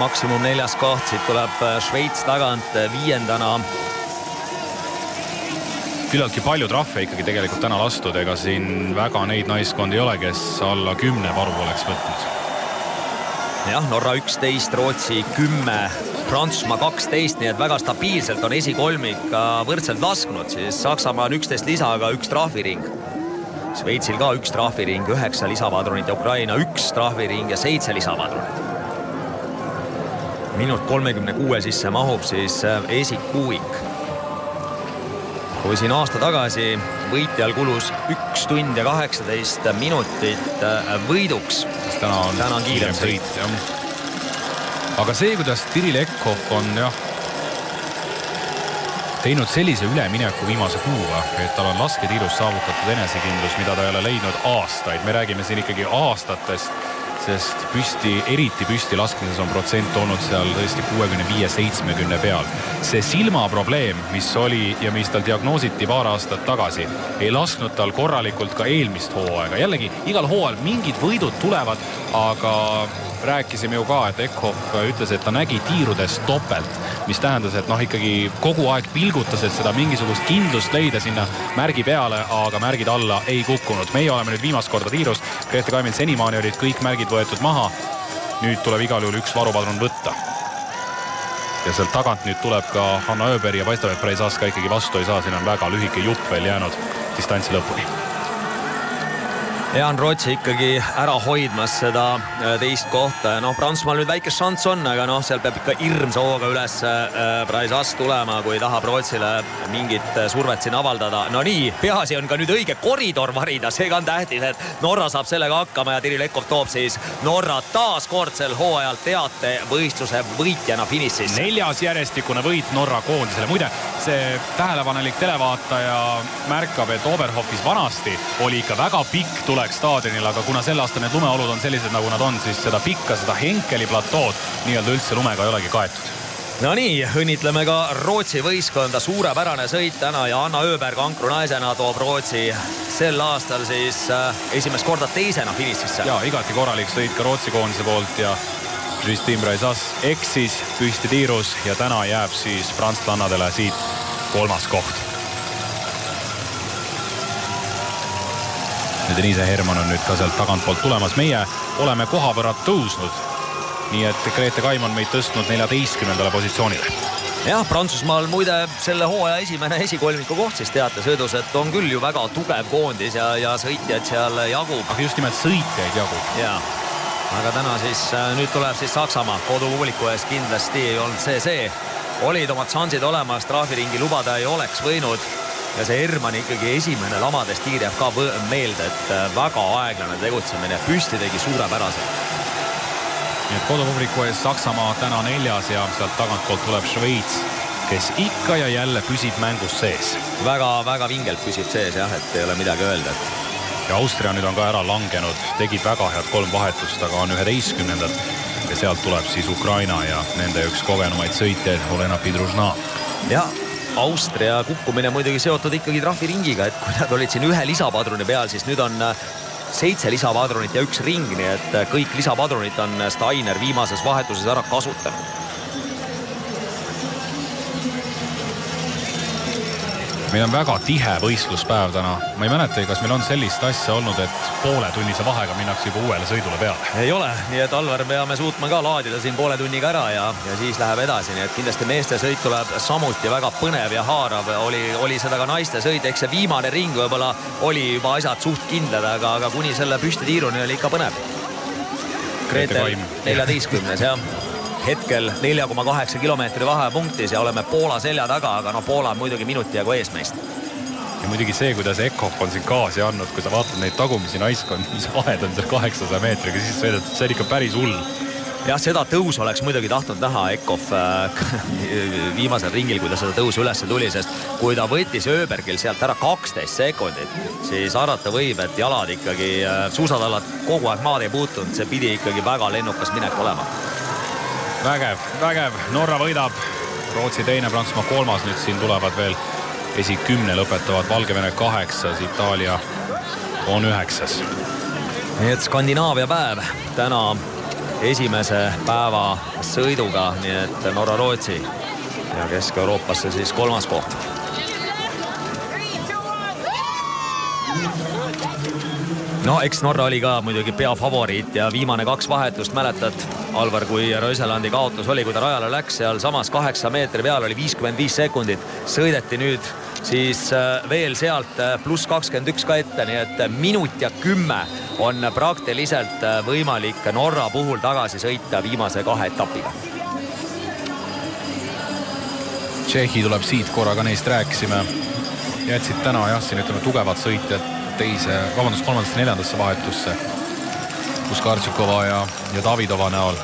maksimum 4. koht, siit tuleb Šveits tagant 5. Küllaltki palju trahve ikkagi tegelikult täna lastud, ega siin väga neid naiskondi ei ole, kes alla 10 varu oleks võtnud. Jah, Norra 11, Rootsi 10, Prantsusmaa 12, nii et väga stabiilselt on esikolmik võrdselt lasknud, siis Saksamaa on 11 lisaga 1 trahviring. Šveitsil ka 1 trahviring, 9 lisapadronit ja Ukraina 1 trahviring ja 7 lisapadronit. Minut 36 sisse mahub siis esikuuik. Kui siin aasta tagasi võitjal kulus 1 tund ja 18 minutit võiduks. Täna on kiirem sõit. Aga see, kuidas Tiril Ekhoff on teinud sellise ülemineku viimase kuuga, et tal on lasketiirus saavutatud enesekindlus, mida ta ei ole leidnud aastaid. Me räägime siin ikkagi aastatest, sest eriti püsti laskmises on protsent olnud seal tõesti 65-70 peal. See silmaprobleem, mis oli ja mis tal diagnoositi paar aastat tagasi, ei lasknud tal korralikult ka eelmist hooaega. Jällegi, igal hooajal mingid võidud tulevad, aga rääkisime ju ka, et Eckhoff ütles, et ta nägi tiirudes topelt, mis tähendas, et ikkagi kogu aeg pilgutas, et seda mingisugust kindlust leida sinna märgi peale, aga märgid alla ei kukkunud. Meie oleme nüüd viimast korda tiirus. Grete Kaimil senimaani olid kõik märgid võetud maha. Nüüd tuleb igal juhul üks varupadrun võtta. Ja sealt tagant nüüd tuleb ka Hanna Öberg ja paistab, et Preisaska ikkagi vastu ei saa. Siin on väga lühike jupp veel jäänud distantsi lõpuni. Jan Rootsi ikkagi ära hoidmas seda teist kohta ja Prantsusmaal nüüd väike šanss on, aga seal peab ikka hirmsa hooga üles Preisas tulema, kui tahab Rootsile mingit survet siin avaldada. No nii, peaasi on ka nüüd õige koridor varida, seega on tähtis, et Norra saab sellega hakkama ja Tiril Eckhoff toob siis Norra taaskordsel hooajal teate võistluse võitjana finišisse. 4. järjestikune võit Norra koondisele. Muide, see tähelepanelik televaataja märkab, et Oberhofis vanasti oli ikka väga pikk tule staadionil, aga kuna sel aastal need lumeolud on sellised, nagu nad on, siis seda pikka, seda Henkeli platood nii-öelda üldse lumega ei olegi kaetud. No nii, õnnitleme ka Rootsi võistkonda, suurepärane sõit täna ja Hanna Öberg ankrunaisena toob Rootsi sel aastal siis esimest korda teisena finišisse. Ja igati korralik sõit ka Rootsi koondise poolt ja Justine Preisas eksis püsti tiirus ja täna jääb siis prantslannadele siit 3. koht. Denise Herman on nüüd ka sealt tagantpoolt tulemas. Meie oleme koha võrra tõusnud, nii et Grete Kaim on meid tõstnud 14. positsioonile. Jah, Prantsusmaal muide selle hooaja esimene esikolmiku koht siis teate sõidus, et on küll ju väga tugev koondis ja sõitjaid seal jagub. Aga just nimelt sõitjaid jagub. Ja, aga täna siis, nüüd tuleb siis Saksamaa kodupubliku ees kindlasti ei olnud see. Olid omad šansid olemas, trahviringi lubada ei oleks võinud. Ja see Hermann ikkagi esimene lamades tiir jääb ka meelde, et väga aeglane tegutsemine, püsti tegi suurepäraselt. Nii et kodupubliku ees Saksamaa täna 4. ja sealt tagantpoolt tuleb Šveits, kes ikka ja jälle püsib mängus sees. Väga vingelt püsib sees jah, et ei ole midagi öelda. Ja Austria nüüd on ka ära langenud, tegid väga head 3 vahetust, aga on 11. ja sealt tuleb siis Ukraina ja nende üks kogenumaid sõitjaid Olena Pidružna. Ja Austria kukkumine muidugi seotud ikkagi trahviringiga, et kui nad olid siin 1 lisapadruni peal, siis nüüd on 7 lisapadrunit ja 1 ring, nii et kõik lisapadrunit on Steiner viimases vahetuses ära kasutanud. Meil on väga tihe võistluspäev täna. Ma ei mäleta, kas meil on sellist asja olnud, et poole tunnise vahega minnakse juba uuele sõidule peale. Ei ole, nii et Alvar peame suutma ka laadida siin poole tunniga ära ja siis läheb edasi. Nii et kindlasti meeste sõit tuleb samuti väga põnev ja haarav. Oli seda ka naiste sõit, eks see viimane ring võib-olla oli juba asjad suht kindlad, aga kuni selle püsti tiiruni oli ikka põnev. Gretel 14. jah. Hetkel 4,8 kilomeetri vahepunktis ja oleme Poola selja taga, aga Poola on muidugi minuti jagu eesmeist. Ja muidugi see, kuidas Eckhoff on siin gaasi andnud, kui sa vaatad neid tagumisi naiskond, mis vahed on seal 800 meetriga, siis sõidetud, see on ikka päris hull. Jah, seda tõus oleks muidugi tahtnud näha Eckhoff viimasel ringil, kui ta seda tõusu üles tuli, sest kui ta võttis Öbergil sealt ära 12 sekundit, siis arvata võib, et jalad ikkagi suusatallad kogu aeg maad ei puutunud, see pidi ikkagi väga lennukas minek olema. Vägev, Norra võidab, Rootsi 2, Prantsusmaa 3, nüüd siin tulevad veel esi 10 lõpetavad, Valgevene 8, Itaalia on 9. Nii et Skandinaavia päev täna esimese päeva sõiduga, nii et Norra-Rootsi ja Kesk-Euroopasse siis 3. koht. No eks Norra oli ka muidugi peafavoriit ja viimane 2 vahetust mäletad, Alvar, kui Röiselandi kaotus oli, kui ta rajale läks, seal samas 8 meetri peal oli 55 sekundit. Sõideti nüüd siis veel sealt pluss 21 ka ette, nii et minut ja 10 on praktiliselt võimalik Norra puhul tagasi sõita viimase 2 etapiga. Tšehhi tuleb siit korraga, neist rääkisime. Jätsid täna siin ütleme tugevad sõitjad 3. ja 4. vahetusse Puskartšikova ja Davidova näol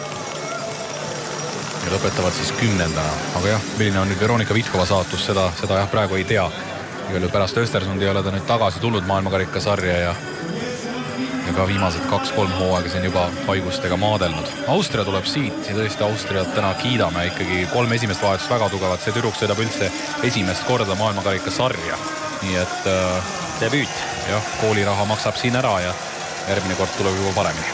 ja lõpetavad siis 10. aga jah, milline on nüüd Veronika Vitkova saatus, seda praegu ei tea. Pärast Östersundi ei ole ta nüüd tagasi tulnud maailmakarikasarja ja ka viimased 2-3 hooaega siin juba haigustega maadelnud. Austria tuleb siit ja tõesti Austriat täna kiidame ikkagi 3 esimest vahetust väga tugevat. See tüdruk sõidab üldse esimest korda maailmakarikasarja, nii et debüüt. Jah, kooliraha maksab siin ära ja järgmine kord tuleb juba paremini.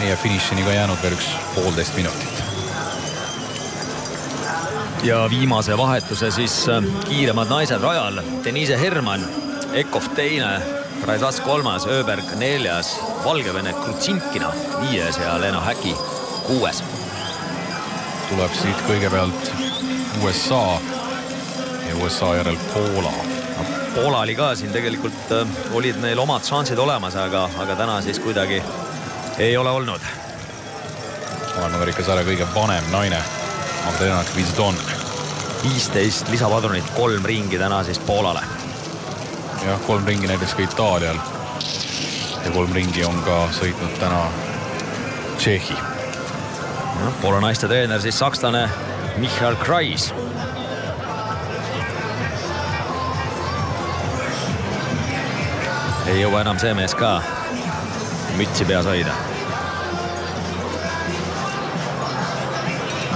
meie finišini ka jäänud veel 1,5 minutit. Ja viimase vahetuse siis kiiremad naised rajal. Denise Herman, Ekov teine, Raisas 3, Öberg 4, Valgevene Krutsinkina 5 ja Lena Häki 6. Tuleb siit kõigepealt USA ja USA järel Poola. Poola oli ka siin tegelikult, olid neil omad šansid olemas, aga täna siis kuidagi ei ole olnud. Maailmakarikasarja kõige vanem naine Magdalena Kvizdon. 15 lisapadrunit, 3 ringi täna siis Poolale. Jah, 3 ringi näiteks ka Itaalial. Ja 3 ringi on ka sõitnud täna Tšehhi. Poola naiste treener siis sakslane Michael Kreis. Ei jõua enam see mees ka mütsi peas hoida.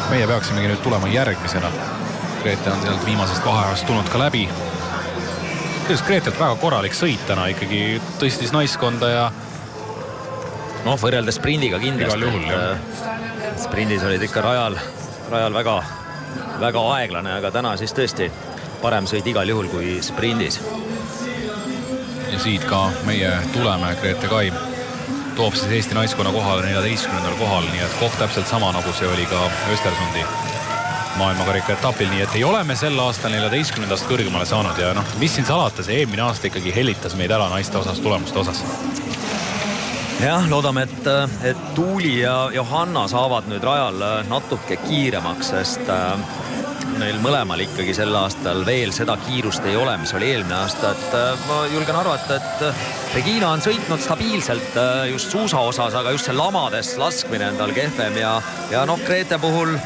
Meie peaksimegi nüüd tulema järgmisena. Grete on sealt viimasest vaheajast tulnud ka läbi. Gretelt väga korralik sõit täna, ikkagi tõstis naiskonda ja võrreldes sprindiga kindlasti. Igal juhul, sprindis olid ikka rajal väga, väga aeglane, aga täna siis tõesti parem sõit igal juhul kui sprindis. Ja siit ka meie tuleme. Grete Kai toob siis Eesti naiskonna kohale 14. kohal, nii et koht täpselt sama, nagu see oli ka Östersundi maailmakarika etapil, nii et ei ole me sel aastal 14. kõrgemale saanud ja mis siin salata, see eelmine aasta ikkagi hellitas meid ära naiste osas, tulemuste osas. Jah, loodame, et Tuuli ja Johanna saavad nüüd rajal natuke kiiremaks, sest neil mõlemal ikkagi sel aastal veel seda kiirust ei ole, mis oli eelmine aasta. Et ma julgen arvata, et Regina on sõitnud stabiilselt just suusa osas, aga just see lamades laskmine on tal kehvem ja Grete puhul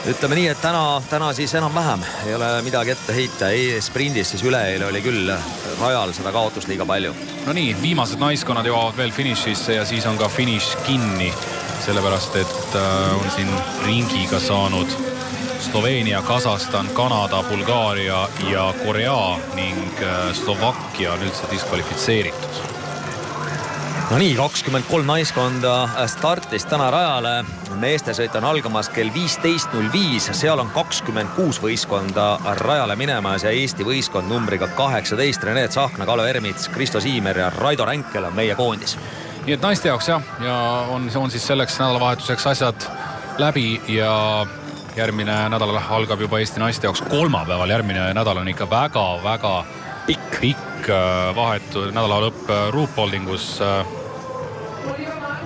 ütleme nii, et täna siis enam-vähem ei ole midagi ette heita. Sprindis siis üleeile oli küll rajal seda kaotust liiga palju. No nii, viimased naiskonnad jõuavad veel finišisse ja siis on ka finiš kinni, sellepärast et on siin ringiga saanud Sloveenia, Kasahstan, Kanada, Bulgaaria ja Korea ning Slovakkia on üldse diskvalifitseeritud. No nii, 23 naiskonda startis täna rajale. Meeste sõit on algamas kell 15.05. Seal on 26 võistkonda rajale minemas ja Eesti võistkond numbriga 18. Rene Tsahkna, Kalo Ermits, Kristo Siimer ja Raido Ränkel on meie koondis. Nii et naiste jaoks jah, ja on siis selleks nädalavahetuseks asjad läbi ja järgmine nädal algab juba Eesti naiste jaoks kolmapäeval. Järgmine nädal on ikka väga pikk vahetu nädala lõpp Ruupoldingus.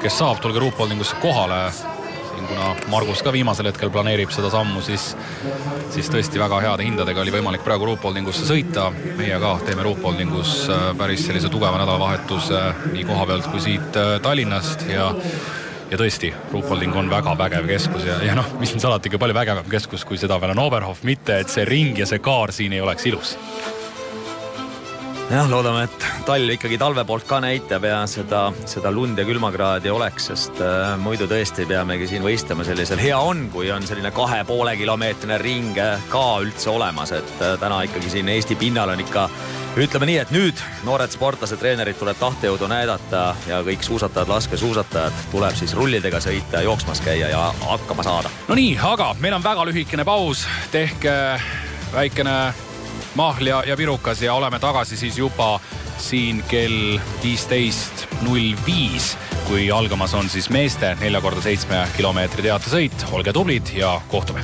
Kes saab, tulge Ruupoldingusse kohale. Siin kuna Margus ka viimasel hetkel planeerib seda sammu, siis tõesti väga heade hindadega oli võimalik praegu Ruupoldingusse sõita. Meie ka teeme Ruupoldingus päris sellise tugeva nädalavahetuse nii koha pealt kui siit Tallinnast ja tõesti, Ruupolding on väga vägev keskus ja mis on alati ikka palju vägevam keskus kui seda veel on Oberhof, mitte et see ring ja see kaar siin ei oleks ilus. Jah, loodame, et talv ikkagi talve poolt ka näitab ja seda lund ja külmakraadi oleks, sest muidu tõesti peamegi siin võistlema sellisel. Hea on, kui on selline 2,5 kilomeetrine ring ka üldse olemas, et täna ikkagi siin Eesti pinnal on ikka, ütleme nii, et nüüd noored sportlased, treenerid tuleb tahtejõudu näidata ja kõik suusatajad, laskesuusatajad tuleb siis rullidega sõita, jooksmas käia ja hakkama saada. No nii, aga meil on väga lühikene paus, tehke väikene mahl ja pirukas ja oleme tagasi siis juba siin kell 15.05, kui algamas on siis meeste 4x7 kilomeetri teatesõit. Olge tublid ja kohtume.